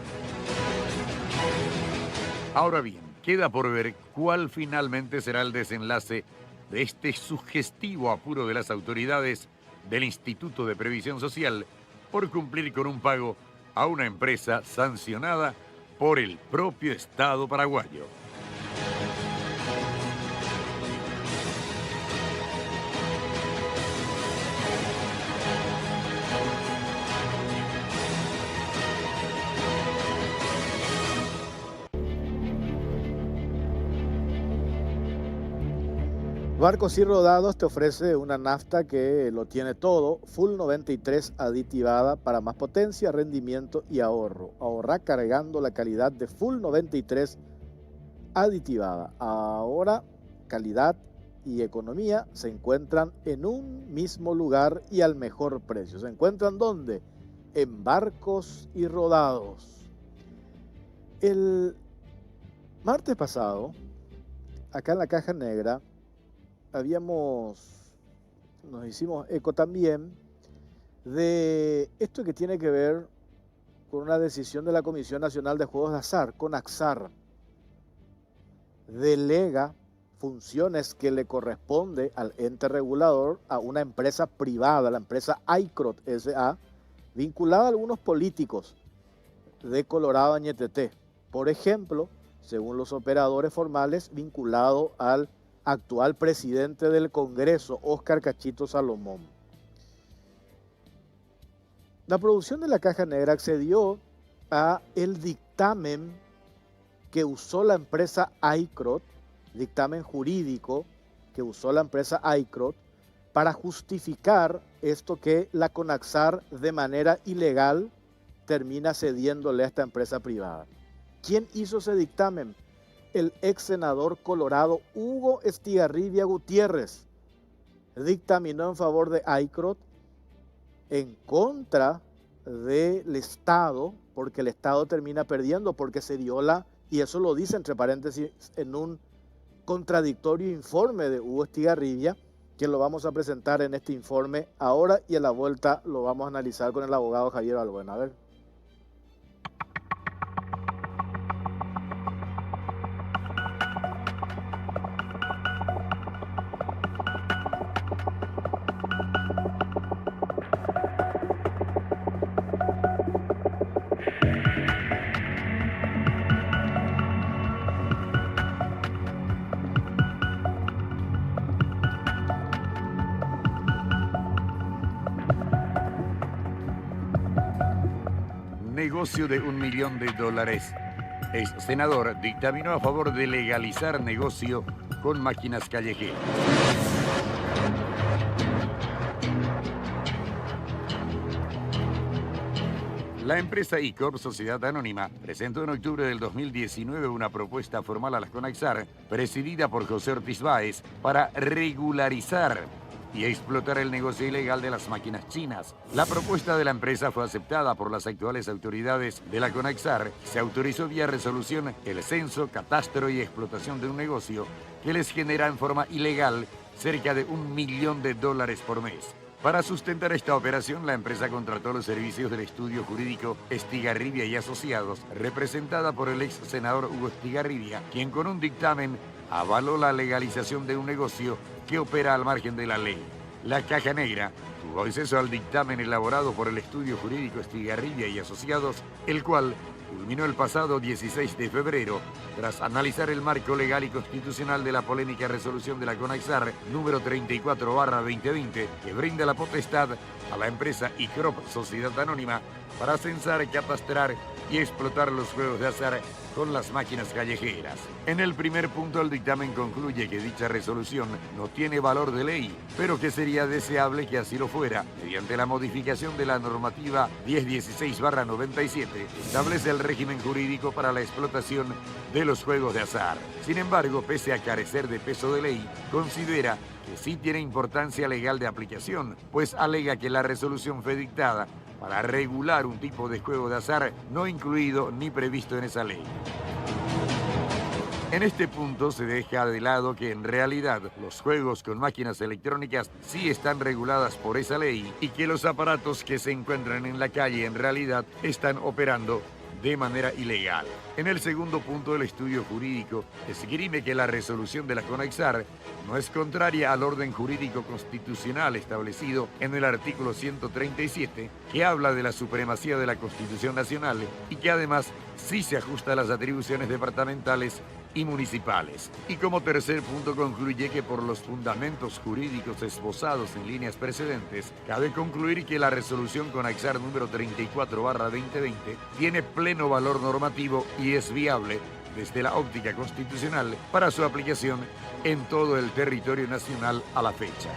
Ahora bien, queda por ver cuál finalmente será el desenlace de este sugestivo apuro de las autoridades del Instituto de Previsión Social por cumplir con un pago a una empresa sancionada por el propio Estado paraguayo. Barcos y Rodados te ofrece una nafta que lo tiene todo, Full 93 aditivada para más potencia, rendimiento y ahorro. Ahorra cargando la calidad de Full 93 aditivada. Ahora, calidad y economía se encuentran en un mismo lugar y al mejor precio. ¿Se encuentran dónde? En Barcos y Rodados. El martes pasado, acá en la Caja Negra, nos hicimos eco también de esto que tiene que ver con una decisión de la Comisión Nacional de Juegos de Azar, CONAXAR. Delega funciones que le corresponde al ente regulador a una empresa privada, la empresa ICROT S.A., vinculada a algunos políticos de Colorado Añeteté. Por ejemplo, según los operadores formales, vinculado al actual presidente del Congreso, Óscar Cachito Salomón. La producción de la Caja Negra accedió a el dictamen que usó la empresa ICROT, dictamen jurídico que usó la empresa ICROT para justificar esto que la CONAXAR de manera ilegal termina cediéndole a esta empresa privada. ¿Quién hizo ese dictamen? El ex senador colorado Hugo Estigarribia Gutiérrez dictaminó en favor de ICROT en contra del Estado, porque el Estado termina perdiendo, porque se viola, y eso lo dice entre paréntesis en un contradictorio informe de Hugo Estigarribia, que lo vamos a presentar en este informe ahora, y a la vuelta lo vamos a analizar con el abogado Javier Balbuena. A ver. Negocio de $1 millón. Ex senador dictaminó a favor de legalizar negocio con máquinas callejeras. La empresa ICOP Sociedad Anónima presentó en octubre del 2019 una propuesta formal a la CONAXAR, presidida por José Ortiz Báez, para regularizar y explotar el negocio ilegal de las máquinas chinas. La propuesta de la empresa fue aceptada por las actuales autoridades de la CONAXAR. Se autorizó vía resolución el censo, catastro y explotación de un negocio que les genera en forma ilegal cerca de $1 millón por mes. Para sustentar esta operación, la empresa contrató los servicios del estudio jurídico Estigarribia y Asociados, representada por el ex senador Hugo Estigarribia, quien con un dictamen avaló la legalización de un negocio que opera al margen de la ley. La Caja Negra tuvo acceso al dictamen elaborado por el estudio jurídico Estigarribia y Asociados, el cual culminó el pasado 16 de febrero, tras analizar el marco legal y constitucional de la polémica resolución de la CONAXAR número 34/2020, que brinda la potestad a la empresa ICROP Sociedad Anónima para censar, catastrar y explotar los juegos de azar con las máquinas callejeras. En el primer punto, el dictamen concluye que dicha resolución no tiene valor de ley, pero que sería deseable que así lo fuera, mediante la modificación de la normativa 1016/97, establece el régimen jurídico para la explotación de los juegos de azar. Sin embargo, pese a carecer de peso de ley, considera que sí tiene importancia legal de aplicación, pues alega que la resolución fue dictada para regular un tipo de juego de azar no incluido ni previsto en esa ley. En este punto se deja de lado que en realidad los juegos con máquinas electrónicas sí están reguladas por esa ley y que los aparatos que se encuentran en la calle en realidad están operando de manera ilegal. En el segundo punto, el estudio jurídico esgrime que la resolución de la CONAXAR no es contraria al orden jurídico constitucional establecido en el artículo 137, que habla de la supremacía de la Constitución Nacional y que además sí se ajusta a las atribuciones departamentales y municipales. Y como tercer punto, concluye que por los fundamentos jurídicos esbozados en líneas precedentes, cabe concluir que la resolución CONAXAR número 34/2020 tiene pleno valor normativo y es viable desde la óptica constitucional para su aplicación en todo el territorio nacional a la fecha.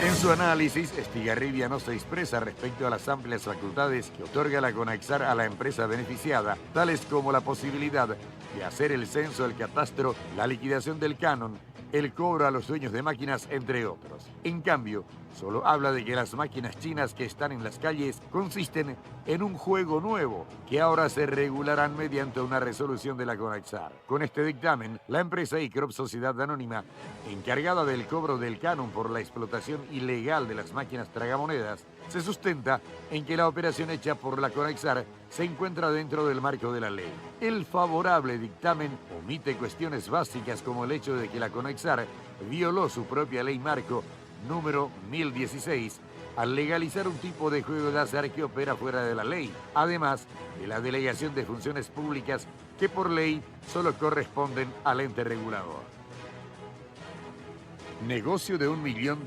En su análisis, Estigarribia no se expresa respecto a las amplias facultades que otorga la CONAXAR a la empresa beneficiada, tales como la posibilidad de hacer el censo, el catastro, la liquidación del canon, el cobro a los dueños de máquinas, entre otros. En cambio, solo habla de que las máquinas chinas que están en las calles consisten en un juego nuevo, que ahora se regularán mediante una resolución de la CONAXAR. Con este dictamen, la empresa ICROP Sociedad Anónima, encargada del cobro del canon por la explotación ilegal de las máquinas tragamonedas, se sustenta en que la operación hecha por la CONAXAR se encuentra dentro del marco de la ley. El favorable dictamen omite cuestiones básicas como el hecho de que la CONAXAR violó su propia ley marco número 1016 al legalizar un tipo de juego de azar que opera fuera de la ley, además de la delegación de funciones públicas que por ley solo corresponden al ente regulador. Negocio de $1 millón.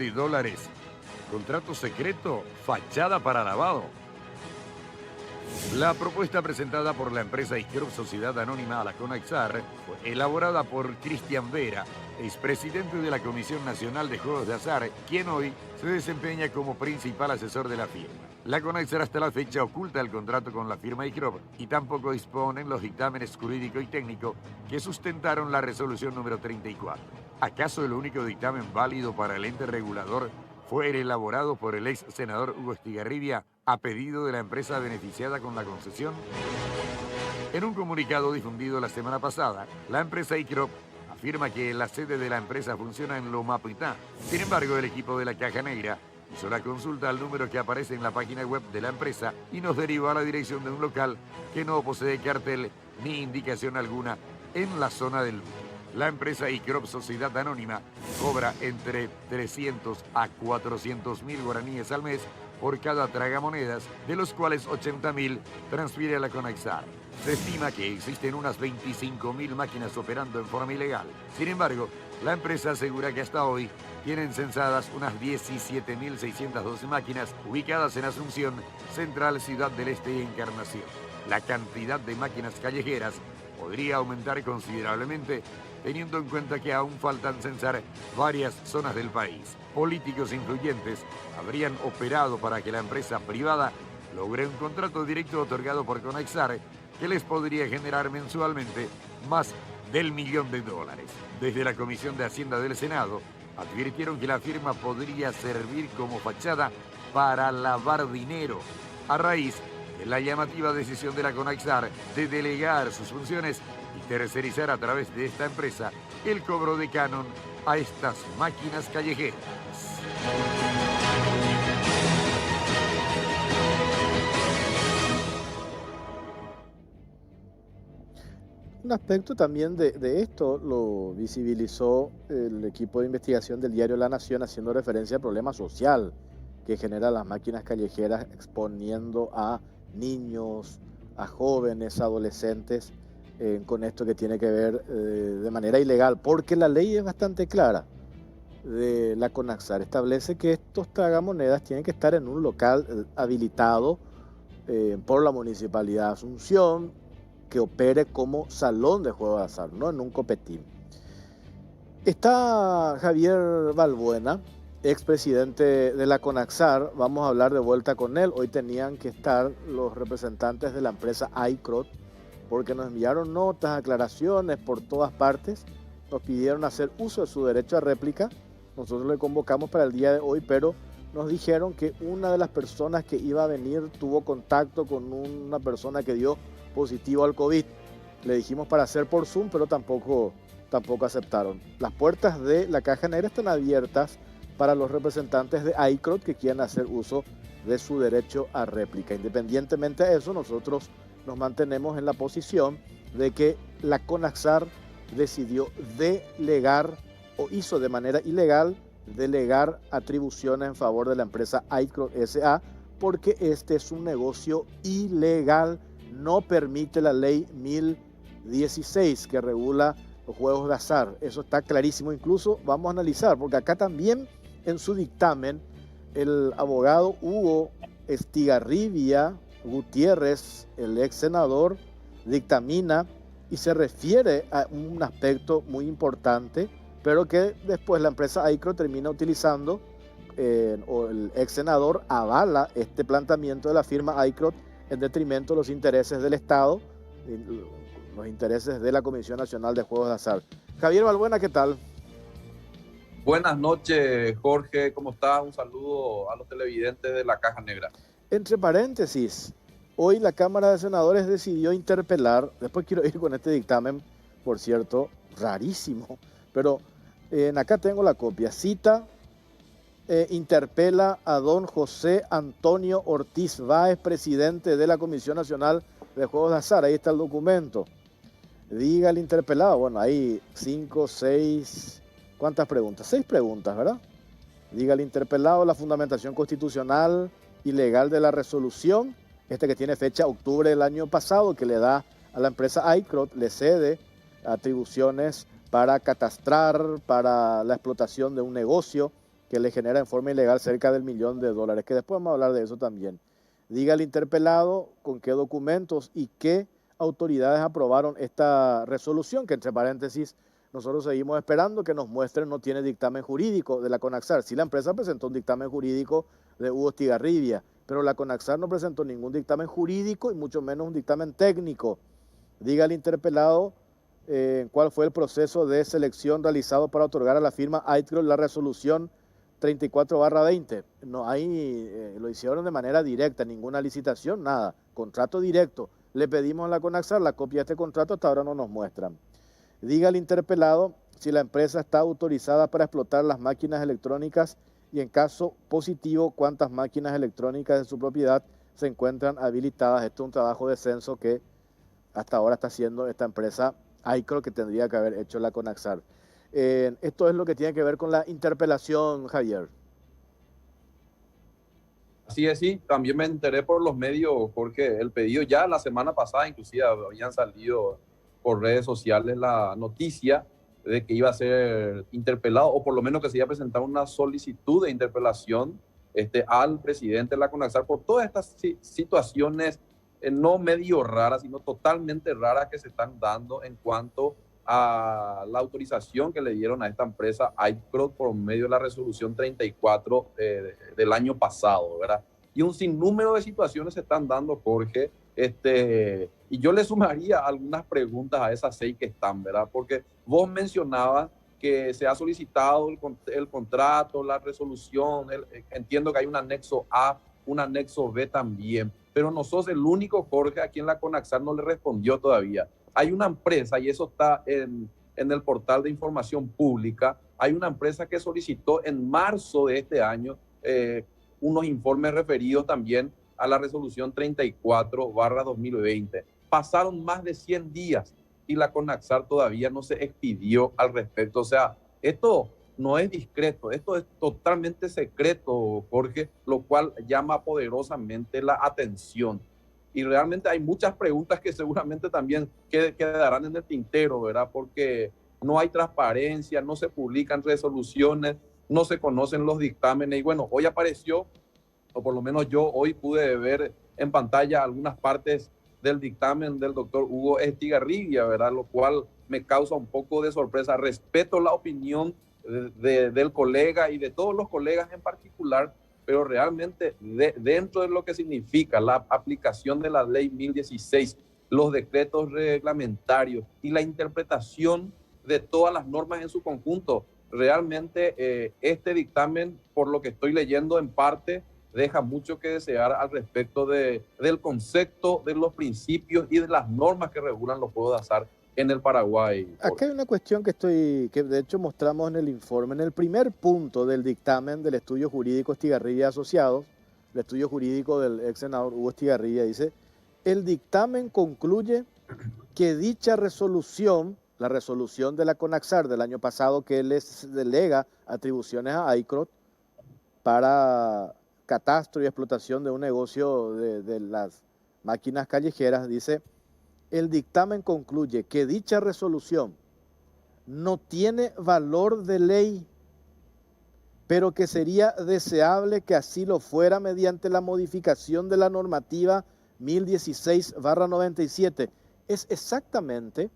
Contrato secreto, fachada para lavado. La propuesta presentada por la empresa ICROP Sociedad Anónima a la CONAXAR fue elaborada por Cristian Vera, expresidente de la Comisión Nacional de Juegos de Azar, quien hoy se desempeña como principal asesor de la firma. La CONAXAR hasta la fecha oculta el contrato con la firma ICROP y tampoco disponen los dictámenes jurídico y técnico que sustentaron la resolución número 34. ¿Acaso el único dictamen válido para el ente regulador fue el elaborado por el ex senador Hugo Estigarribia a pedido de la empresa beneficiada con la concesión? En un comunicado difundido la semana pasada, la empresa ICROP afirma que la sede de la empresa funciona en Lomapitá. Sin embargo, el equipo de la Caja Negra hizo la consulta al número que aparece en la página web de la empresa y nos derivó a la dirección de un local que no posee cartel ni indicación alguna en la zona del lugar. La empresa ICROP Sociedad Anónima cobra entre 300 a 400.000 guaraníes al mes por cada tragamonedas, de los cuales 80.000 transfiere a la CONAXAR. Se estima que existen unas 25.000 máquinas operando en forma ilegal. Sin embargo, la empresa asegura que hasta hoy tienen censadas unas 17.612 máquinas ubicadas en Asunción, Central, Ciudad del Este y Encarnación. La cantidad de máquinas callejeras podría aumentar considerablemente, teniendo en cuenta que aún faltan censar varias zonas del país. Políticos influyentes habrían operado para que la empresa privada logre un contrato directo otorgado por Conaxar que les podría generar mensualmente más del $1.000.000. Desde la Comisión de Hacienda del Senado advirtieron que la firma podría servir como fachada para lavar dinero a raíz de la llamativa decisión de la Conaxar de delegar sus funciones y tercerizar a través de esta empresa el cobro de canon a estas máquinas callejeras. Un aspecto también de esto lo visibilizó el equipo de investigación del diario La Nación, haciendo referencia al problema social que generan las máquinas callejeras, exponiendo a niños, a jóvenes, adolescentes, con esto que tiene que ver de manera ilegal, porque la ley es bastante clara de la Conaxar. Establece que estos tragamonedas tienen que estar en un local habilitado por la Municipalidad de Asunción, que opere como salón de juego de azar, no en un copetín. Está Javier Balbuena, expresidente de la Conaxar. Vamos a hablar de vuelta con él. Hoy tenían que estar los representantes de la empresa iCrot, porque nos enviaron notas, aclaraciones por todas partes. Nos pidieron hacer uso de su derecho a réplica. Nosotros le convocamos para el día de hoy, pero nos dijeron que una de las personas que iba a venir tuvo contacto con una persona que dio positivo al COVID. Le dijimos para hacer por Zoom, pero tampoco aceptaron. Las puertas de la Caja Negra están abiertas para los representantes de iCrot que quieran hacer uso de su derecho a réplica. Independientemente de eso, nosotros nos mantenemos en la posición de que la Conaxar decidió delegar, o hizo de manera ilegal, delegar atribuciones en favor de la empresa iCrot S.A., porque este es un negocio ilegal. No permite la ley 1016 que regula los juegos de azar. Eso está clarísimo. Incluso vamos a analizar, porque acá también en su dictamen el abogado Hugo Estigarribia Gutiérrez, el ex senador, dictamina y se refiere a un aspecto muy importante, pero que después la empresa iCrot termina utilizando, o el ex senador avala este planteamiento de la firma iCrot en detrimento de los intereses del Estado, los intereses de la Comisión Nacional de Juegos de Azar. Javier Balbuena, ¿qué tal? Buenas noches, Jorge, ¿cómo estás? Un saludo a los televidentes de la Caja Negra. Entre paréntesis, hoy la Cámara de Senadores decidió interpelar, después quiero ir con este dictamen, por cierto, rarísimo, pero acá tengo la copia, cita, interpela a don José Antonio Ortiz Báez, presidente de la Comisión Nacional de Juegos de Azar. Ahí está el documento. Diga el interpelado, bueno, ahí 5, 6, ¿cuántas preguntas? 6 preguntas, ¿verdad? Diga el interpelado la fundamentación constitucional y legal de la resolución, que tiene fecha octubre del año pasado, que le da a la empresa iCrot, le cede atribuciones para catastrar, para la explotación de un negocio que le genera en forma ilegal cerca del $1.000.000, que después vamos a hablar de eso también. Diga el interpelado con qué documentos y qué autoridades aprobaron esta resolución, que entre paréntesis nosotros seguimos esperando que nos muestren, no tiene dictamen jurídico de la Conaxar. Sí, la empresa presentó un dictamen jurídico de Hugo Estigarribia, pero la Conaxar no presentó ningún dictamen jurídico y mucho menos un dictamen técnico. Diga el interpelado cuál fue el proceso de selección realizado para otorgar a la firma iCrot la resolución 34/20. No, ahí lo hicieron de manera directa, ninguna licitación, nada, contrato directo. Le pedimos a la Conaxar la copia de este contrato, hasta ahora no nos muestran. Diga al interpelado si la empresa está autorizada para explotar las máquinas electrónicas y en caso positivo, cuántas máquinas electrónicas de su propiedad se encuentran habilitadas. Esto es un trabajo de censo que hasta ahora está haciendo esta empresa iCrot, que tendría que haber hecho la Conaxar. Esto es lo que tiene que ver con la interpelación, Javier. Así es, sí, también me enteré por los medios, porque el pedido ya la semana pasada, inclusive habían salido por redes sociales la noticia de que iba a ser interpelado, o por lo menos que se iba a presentar una solicitud de interpelación al presidente de la Conaxar por todas estas situaciones no medio raras, sino totalmente raras que se están dando en cuanto a la autorización que le dieron a esta empresa iCrot por medio de la resolución 34 del año pasado, ¿verdad? y un sinnúmero de situaciones se están dando, Jorge. Y yo le sumaría algunas preguntas a esas 6 que están, ¿verdad? Porque vos mencionabas que se ha solicitado el contrato, la resolución, entiendo que hay un anexo A, un anexo B también, pero no sos el único, Jorge, a quien la CONAXAR no le respondió todavía. Hay una empresa, y eso está en el portal de información pública, hay una empresa que solicitó en marzo de este año unos informes referidos también a la resolución 34/2020. Pasaron más de 100 días y la CONAXAR todavía no se expidió al respecto. O sea, esto no es discreto, esto es totalmente secreto, Jorge, lo cual llama poderosamente la atención. Y realmente hay muchas preguntas que seguramente también quedarán en el tintero, ¿verdad? Porque no hay transparencia, no se publican resoluciones, no se conocen los dictámenes. Y bueno, hoy apareció, o por lo menos yo hoy pude ver en pantalla algunas partes del dictamen del doctor Hugo Estigarribia, ¿verdad? Lo cual me causa un poco de sorpresa. Respeto la opinión del colega y de todos los colegas en particular, pero realmente dentro de lo que significa la aplicación de la ley 1016, los decretos reglamentarios y la interpretación de todas las normas en su conjunto, realmente este dictamen, por lo que estoy leyendo en parte, deja mucho que desear al respecto del concepto, de los principios y de las normas que regulan los juegos de azar en el Paraguay. Acá hay una cuestión que de hecho mostramos en el informe. En el primer punto del dictamen del estudio jurídico Estigarribia Asociados, el estudio jurídico del ex senador Hugo Estigarribia, dice: el dictamen concluye que dicha resolución, la resolución de la CONAXAR del año pasado, que les delega atribuciones a ICROT para catastro y explotación de un negocio de las máquinas callejeras, dice: el dictamen concluye que dicha resolución no tiene valor de ley, pero que sería deseable que así lo fuera mediante la modificación de la normativa 1016/97. Es exactamente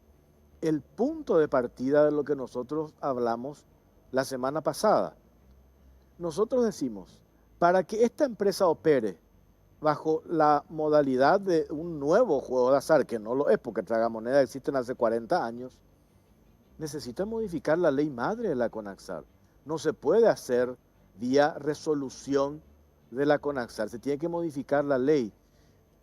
el punto de partida de lo que nosotros hablamos la semana pasada. Nosotros decimos, para que esta empresa opere bajo la modalidad de un nuevo juego de azar, que no lo es porque tragamonedas existen hace 40 años, necesita modificar la ley madre de la CONAXAR. No se puede hacer vía resolución de la CONAXAR, se tiene que modificar la ley.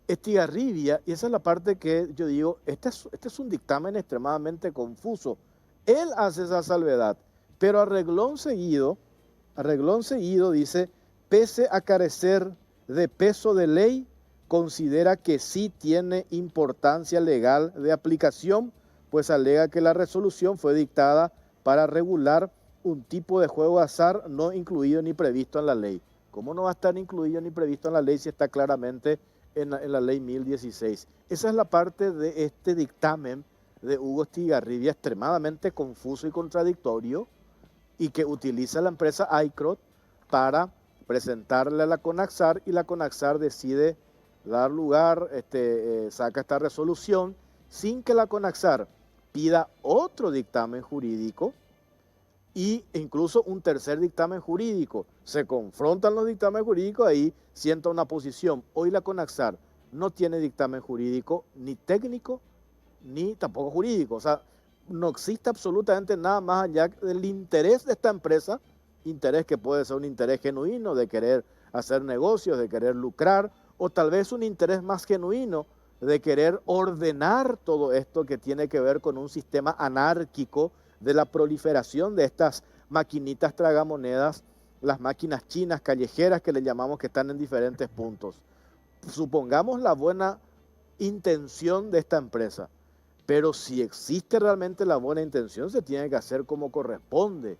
Estigarribia, y esa es la parte que yo digo, este es un dictamen extremadamente confuso. Él hace esa salvedad, pero a reglón seguido dice: pese a carecer de peso de ley, considera que sí tiene importancia legal de aplicación, pues alega que la resolución fue dictada para regular un tipo de juego de azar no incluido ni previsto en la ley. ¿Cómo no va a estar incluido ni previsto en la ley si está claramente en la ley 1016? Esa es la parte de este dictamen de Hugo Estigarribia, extremadamente confuso y contradictorio, y que utiliza la empresa ICROT para presentarle a la CONAXAR, y la CONAXAR decide dar lugar, saca esta resolución sin que la CONAXAR pida otro dictamen jurídico e incluso un tercer dictamen jurídico. Se confrontan los dictámenes jurídicos, ahí sienta una posición. Hoy la CONAXAR no tiene dictamen jurídico, ni técnico, ni tampoco jurídico. O sea, no existe absolutamente nada más allá del interés de esta empresa, interés que puede ser un interés genuino de querer hacer negocios, de querer lucrar, o tal vez un interés más genuino de querer ordenar todo esto que tiene que ver con un sistema anárquico de la proliferación de estas maquinitas tragamonedas, las máquinas chinas callejeras que le llamamos, que están en diferentes puntos. Supongamos la buena intención de esta empresa, pero si existe realmente la buena intención, se tiene que hacer como corresponde,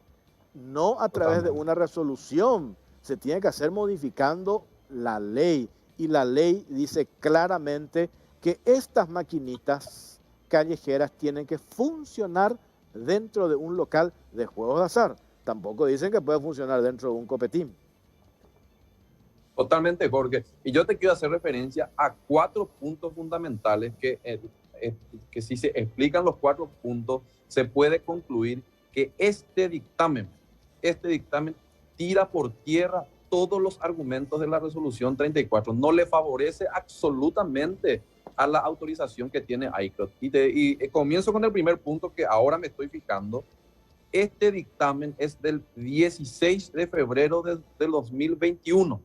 no a través de una resolución, se tiene que hacer modificando la ley, y la ley dice claramente que estas maquinitas callejeras tienen que funcionar dentro de un local de juegos de azar. Tampoco dicen que puede funcionar dentro de un copetín. Totalmente, Jorge. Y yo te quiero hacer referencia a 4 puntos fundamentales que si se explican los 4 puntos, se puede concluir que este dictamen tira por tierra todos los argumentos de la resolución 34. No le favorece absolutamente a la autorización que tiene ICROT. Y comienzo con el primer punto que ahora me estoy fijando. Este dictamen es del 16 de febrero del 2021.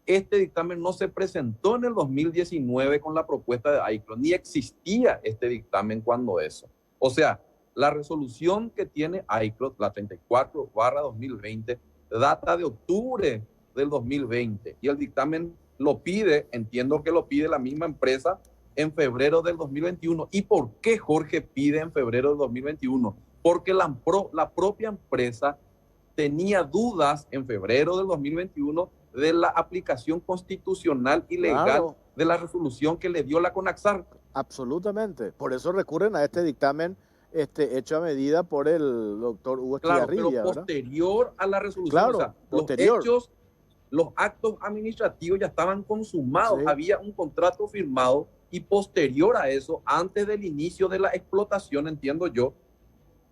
Este dictamen no se presentó en el 2019 con la propuesta de ICROT, ni existía este dictamen cuando eso. O sea, la resolución que tiene ICROT, la 34/2020, data de octubre del 2020 y el dictamen lo pide, entiendo que lo pide la misma empresa en febrero del 2021. ¿Y por qué Jorge pide en febrero del 2021? Porque la propia empresa tenía dudas en febrero del 2021 de la aplicación constitucional y legal Claro, de la resolución que le dio la CONAXAR. absolutamente. Por eso recurren a este dictamen hecho a medida por el doctor Hugo Claro, pero Estigarribia, ¿verdad? posterior a la resolución, Claro, o sea, posterior. los hechos, los actos administrativos ya estaban consumados, Sí. había un contrato firmado y posterior a eso, antes del inicio de la explotación, entiendo yo,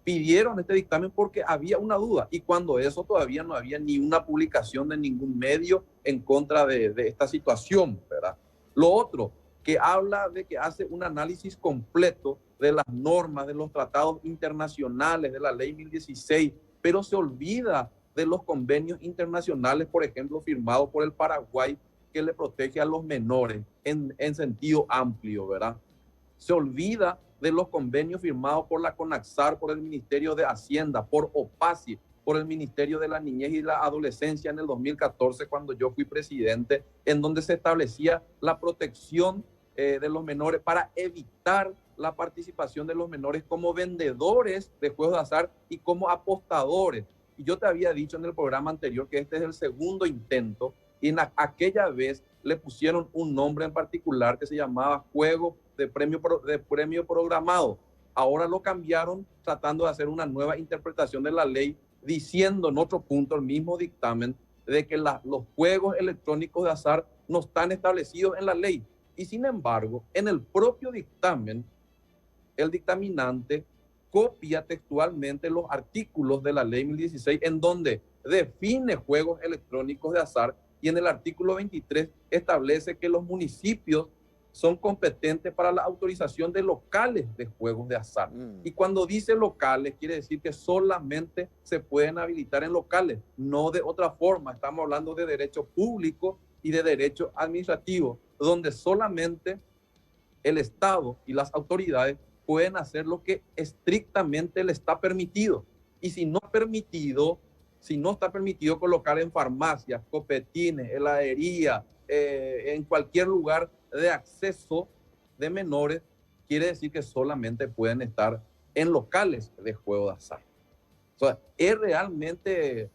pidieron este dictamen porque había una duda y cuando eso todavía no había ni una publicación de ningún medio en contra de esta situación, ¿verdad? Lo otro, que habla de que hace un análisis completo de las normas, de los tratados internacionales, de la ley 1016, pero se olvida de los convenios internacionales, por ejemplo, firmados por el Paraguay, que le protege a los menores en sentido amplio, ¿verdad? Se olvida de los convenios firmados por la CONAXAR, por el Ministerio de Hacienda, por OPACI, por el Ministerio de la Niñez y la Adolescencia en el 2014, cuando yo fui presidente, en donde se establecía la protección de los menores para evitar la participación de los menores como vendedores de juegos de azar y como apostadores. Y yo te había dicho en el programa anterior que este es el segundo intento y en aquella vez le pusieron un nombre en particular que se llamaba juego de premio programado. Ahora lo cambiaron tratando de hacer una nueva interpretación de la ley, diciendo en otro punto, el mismo dictamen, de que los juegos electrónicos de azar no están establecidos en la ley. Y sin embargo, en el propio dictamen, el dictaminante copia textualmente los artículos de la ley 1016 en donde define juegos electrónicos de azar y en el artículo 23 establece que los municipios son competentes para la autorización de locales de juegos de azar. Y cuando dice locales, quiere decir que solamente se pueden habilitar en locales, no de otra forma. Estamos hablando de derecho público y de derecho administrativo, donde solamente el Estado y las autoridades pueden hacer lo que estrictamente le está permitido. Y si no está permitido colocar en farmacias, copetines, heladería, en cualquier lugar de acceso de menores, quiere decir que solamente pueden estar en locales de juego de azar. O sea, realmente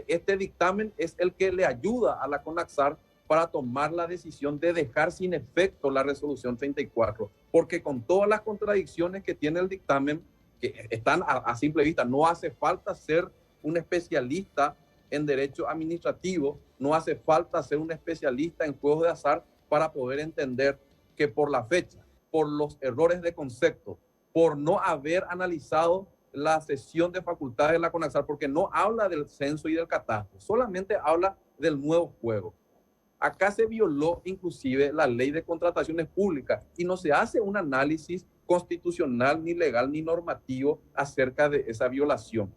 este dictamen es el que le ayuda a la CONAXAR para tomar la decisión de dejar sin efecto la resolución 34, porque con todas las contradicciones que tiene el dictamen, que están a simple vista, no hace falta ser un especialista en derecho administrativo, no hace falta ser un especialista en juegos de azar para poder entender que por la fecha, por los errores de concepto, por no haber analizado la cesión de facultades de la CONAXAR, porque no habla del censo y del catastro, solamente habla del nuevo juego. Acá se violó inclusive la ley de contrataciones públicas y no se hace un análisis constitucional, ni legal, ni normativo acerca de esa violación.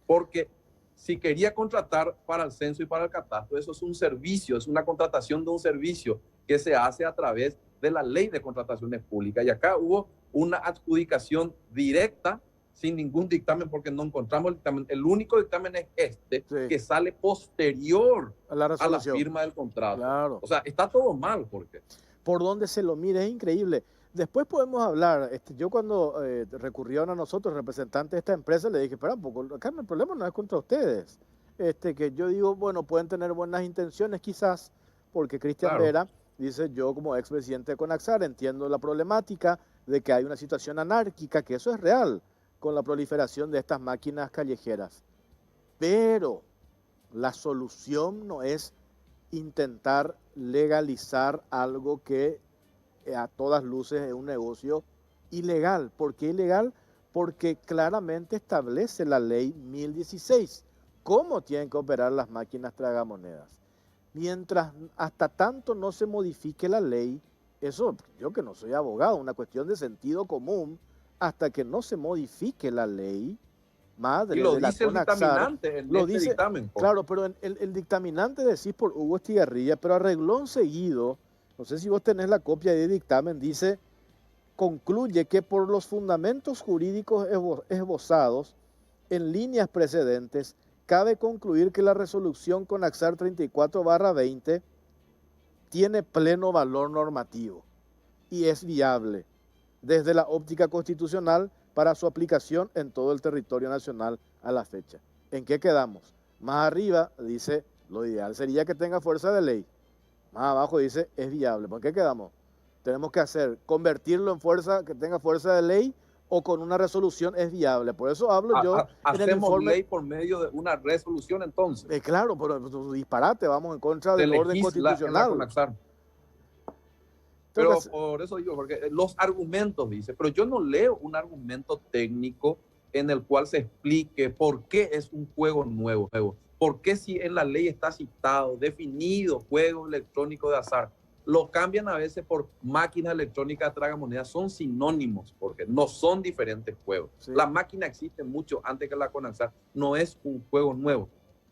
Porque si quería contratar para el censo y para el catastro, eso es un servicio, es una contratación de un servicio que se hace a través de la ley de contrataciones públicas. Y acá hubo una adjudicación directa sin ningún dictamen, porque no encontramos el dictamen. El único dictamen es este, sí, que sale posterior a la firma del contrato. Claro. O sea, está todo mal, porque por donde se lo mire es increíble. Después podemos hablar. Yo cuando recurrieron a nosotros, representantes de esta empresa, le dije, espera un poco, acá el problema no es contra ustedes. Que yo digo, bueno, pueden tener buenas intenciones quizás, porque Cristian Vera dice, yo como expresidente de CONAXAR entiendo la problemática de que hay una situación anárquica, que eso es real, con la proliferación de estas máquinas callejeras. Pero la solución no es intentar legalizar algo que a todas luces es un negocio ilegal. ¿Por qué ilegal? Porque claramente establece la ley 1016 cómo tienen que operar las máquinas tragamonedas. Mientras hasta tanto no se modifique la ley, eso yo que no soy abogado, una cuestión de sentido común, hasta que no se modifique la ley, madre Y lo de la dice el CONAXAR, dictaminante en lo este dice, dictamen. claro, pero el dictaminante decís por Hugo Estigarribia, pero a reglón seguido, no sé si vos tenés la copia de dictamen, dice, concluye que por los fundamentos jurídicos esbozados en líneas precedentes, cabe concluir que la resolución CONAXAR 34/20 tiene pleno valor normativo y es viable desde la óptica constitucional para su aplicación en todo el territorio nacional a la fecha. ¿En qué quedamos? Más arriba dice, lo ideal sería que tenga fuerza de ley. Más abajo dice, es viable. ¿Por qué quedamos? Tenemos que hacer, convertirlo en fuerza, que tenga fuerza de ley, o con una resolución es viable. Por eso hablo yo en el Hacemos informe. ley por medio de una resolución entonces. Claro, pero disparate, vamos en contra Se del orden legisla en la constitucional. CONAXAR. Pero por eso digo, porque los argumentos, dice, pero yo no leo un argumento técnico en el cual se explique por qué es un juego nuevo. ¿Por qué si en la ley está citado, definido, juego electrónico de azar? Lo cambian a veces por máquinas electrónicas tragamonedas, son sinónimos, porque no son diferentes juegos. Sí. La máquina existe mucho antes que la CONAXAR, no es un juego nuevo.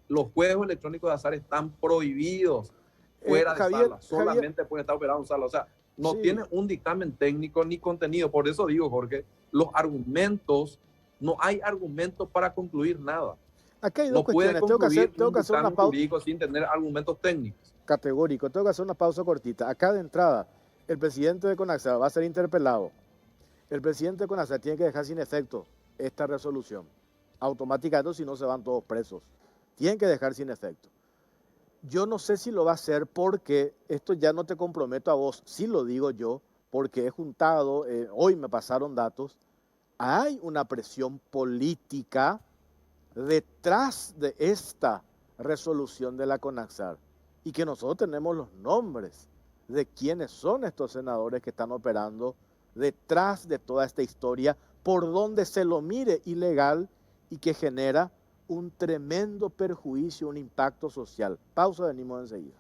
Los juegos electrónicos de azar están prohibidos fuera de sala, solamente pueden estar operados en sala. O sea, no Sí. tiene un dictamen técnico ni contenido. Por eso digo, Jorge, los argumentos, no hay argumentos para concluir nada. Aquí hay dos No puede cuestiones. concluir Tengo que un hacer una dictamen pausa jurídico sin tener argumentos técnicos. categórico. Tengo que hacer una pausa cortita. Acá de entrada, el presidente de CONAXAR va a ser interpelado. El presidente de CONAXAR tiene que dejar sin efecto esta resolución. Automáticamente, si no se van todos presos. Tienen que dejar sin efecto. Yo no sé si lo va a hacer porque esto ya no te comprometo a vos, sí lo digo yo, porque he juntado, hoy me pasaron datos, hay una presión política detrás de esta resolución de la CONAXAR y que nosotros tenemos los nombres de quiénes son estos senadores que están operando detrás de toda esta historia, por donde se lo mire ilegal y que genera un tremendo perjuicio, un impacto social. Pausa, venimos enseguida.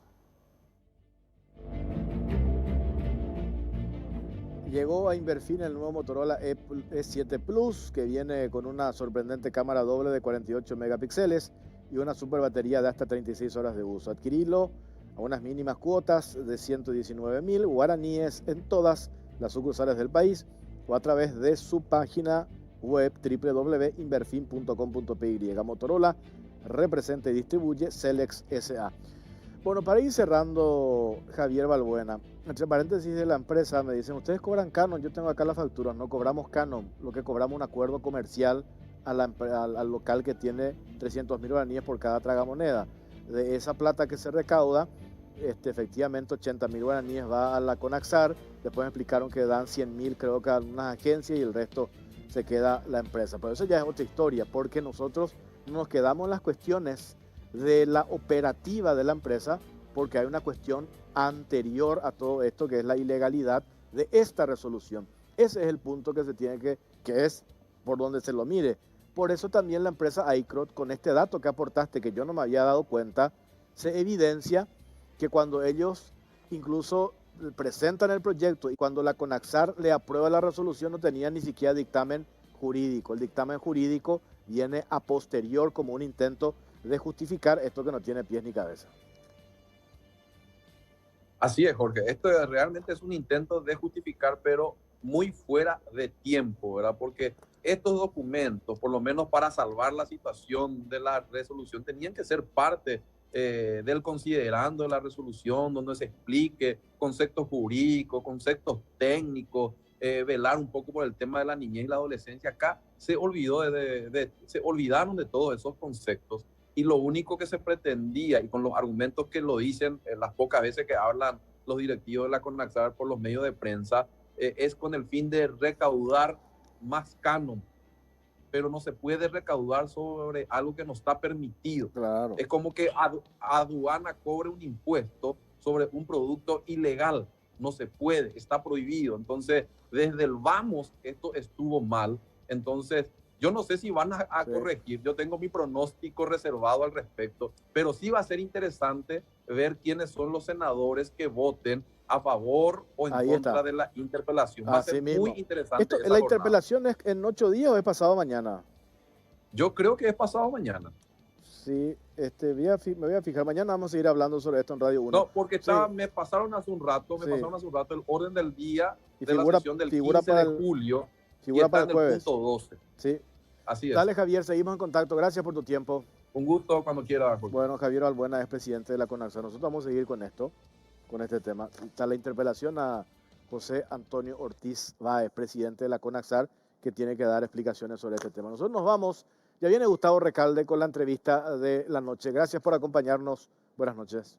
Llegó a Inverfin el nuevo Motorola E7 Plus, que viene con una sorprendente cámara doble de 48 megapíxeles y una super batería de hasta 36 horas de uso. Adquirilo a unas mínimas cuotas de 119.000 guaraníes en todas las sucursales del país o a través de su página web www.inverfin.com.py. Motorola representa y distribuye Celex S.A. Bueno, para ir cerrando, Javier Balbuena, entre paréntesis de la empresa me dicen, ustedes cobran Canon, yo tengo acá la factura, no cobramos Canon, lo que cobramos un acuerdo comercial al local que tiene 300.000 guaraníes por cada tragamoneda. De esa plata que se recauda, efectivamente 80.000 guaraníes va a la CONAXAR, después me explicaron que dan 100.000 creo que a unas agencias y el resto se queda la empresa. Pero eso ya es otra historia, porque nosotros nos quedamos en las cuestiones de la operativa de la empresa, porque hay una cuestión anterior a todo esto, que es la ilegalidad de esta resolución. Ese es el punto que se tiene que es por donde se lo mire. Por eso también la empresa iCrot, con este dato que aportaste, que yo no me había dado cuenta, se evidencia que cuando ellos incluso presentan el proyecto y cuando la CONAXAR le aprueba la resolución no tenían ni siquiera dictamen jurídico. El dictamen jurídico viene a posterior como un intento de justificar esto que no tiene pies ni cabeza. Así es, Jorge. Esto realmente es un intento de justificar, pero muy fuera de tiempo, ¿verdad? Porque estos documentos, por lo menos para salvar la situación de la resolución, tenían que ser parte del considerando de la resolución, donde se explique conceptos jurídicos, conceptos técnicos, velar un poco por el tema de la niñez y la adolescencia. Acá se olvidaron de todos esos conceptos y lo único que se pretendía, y con los argumentos que lo dicen las pocas veces que hablan los directivos de la CONAXAR por los medios de prensa, es con el fin de recaudar más canon, pero no se puede recaudar sobre algo que no está permitido. Claro. Es como que aduana cobre un impuesto sobre un producto ilegal. No se puede, está prohibido. Entonces, desde el vamos, esto estuvo mal. Entonces, Yo no sé si van a Sí. corregir, yo tengo mi pronóstico reservado al respecto, pero sí va a ser interesante ver quiénes son los senadores que voten a favor o en Ahí contra está. de la interpelación. Va a Así ser mismo. muy interesante Esto, esa ¿la jornada. interpelación es en 8 días o es pasado mañana? Yo creo que es pasado mañana. Sí, me voy a fijar. Mañana vamos a seguir hablando sobre esto en Radio 1. No, porque Sí. me pasaron hace un rato, Sí. el orden del día Y de la sesión del 15 para de el, julio y figura está para en el el jueves. punto 12. Sí. Así es. Dale, Javier, seguimos en contacto. Gracias por tu tiempo. Un gusto cuando quiera. Jorge. Bueno, Javier Albuena es presidente de la CONAXAR. Nosotros vamos a seguir con esto, con este tema. Está la interpelación a José Antonio Ortiz Báez, presidente de la CONAXAR, que tiene que dar explicaciones sobre este tema. Nosotros nos vamos. Ya viene Gustavo Recalde con la entrevista de la noche. Gracias por acompañarnos. Buenas noches.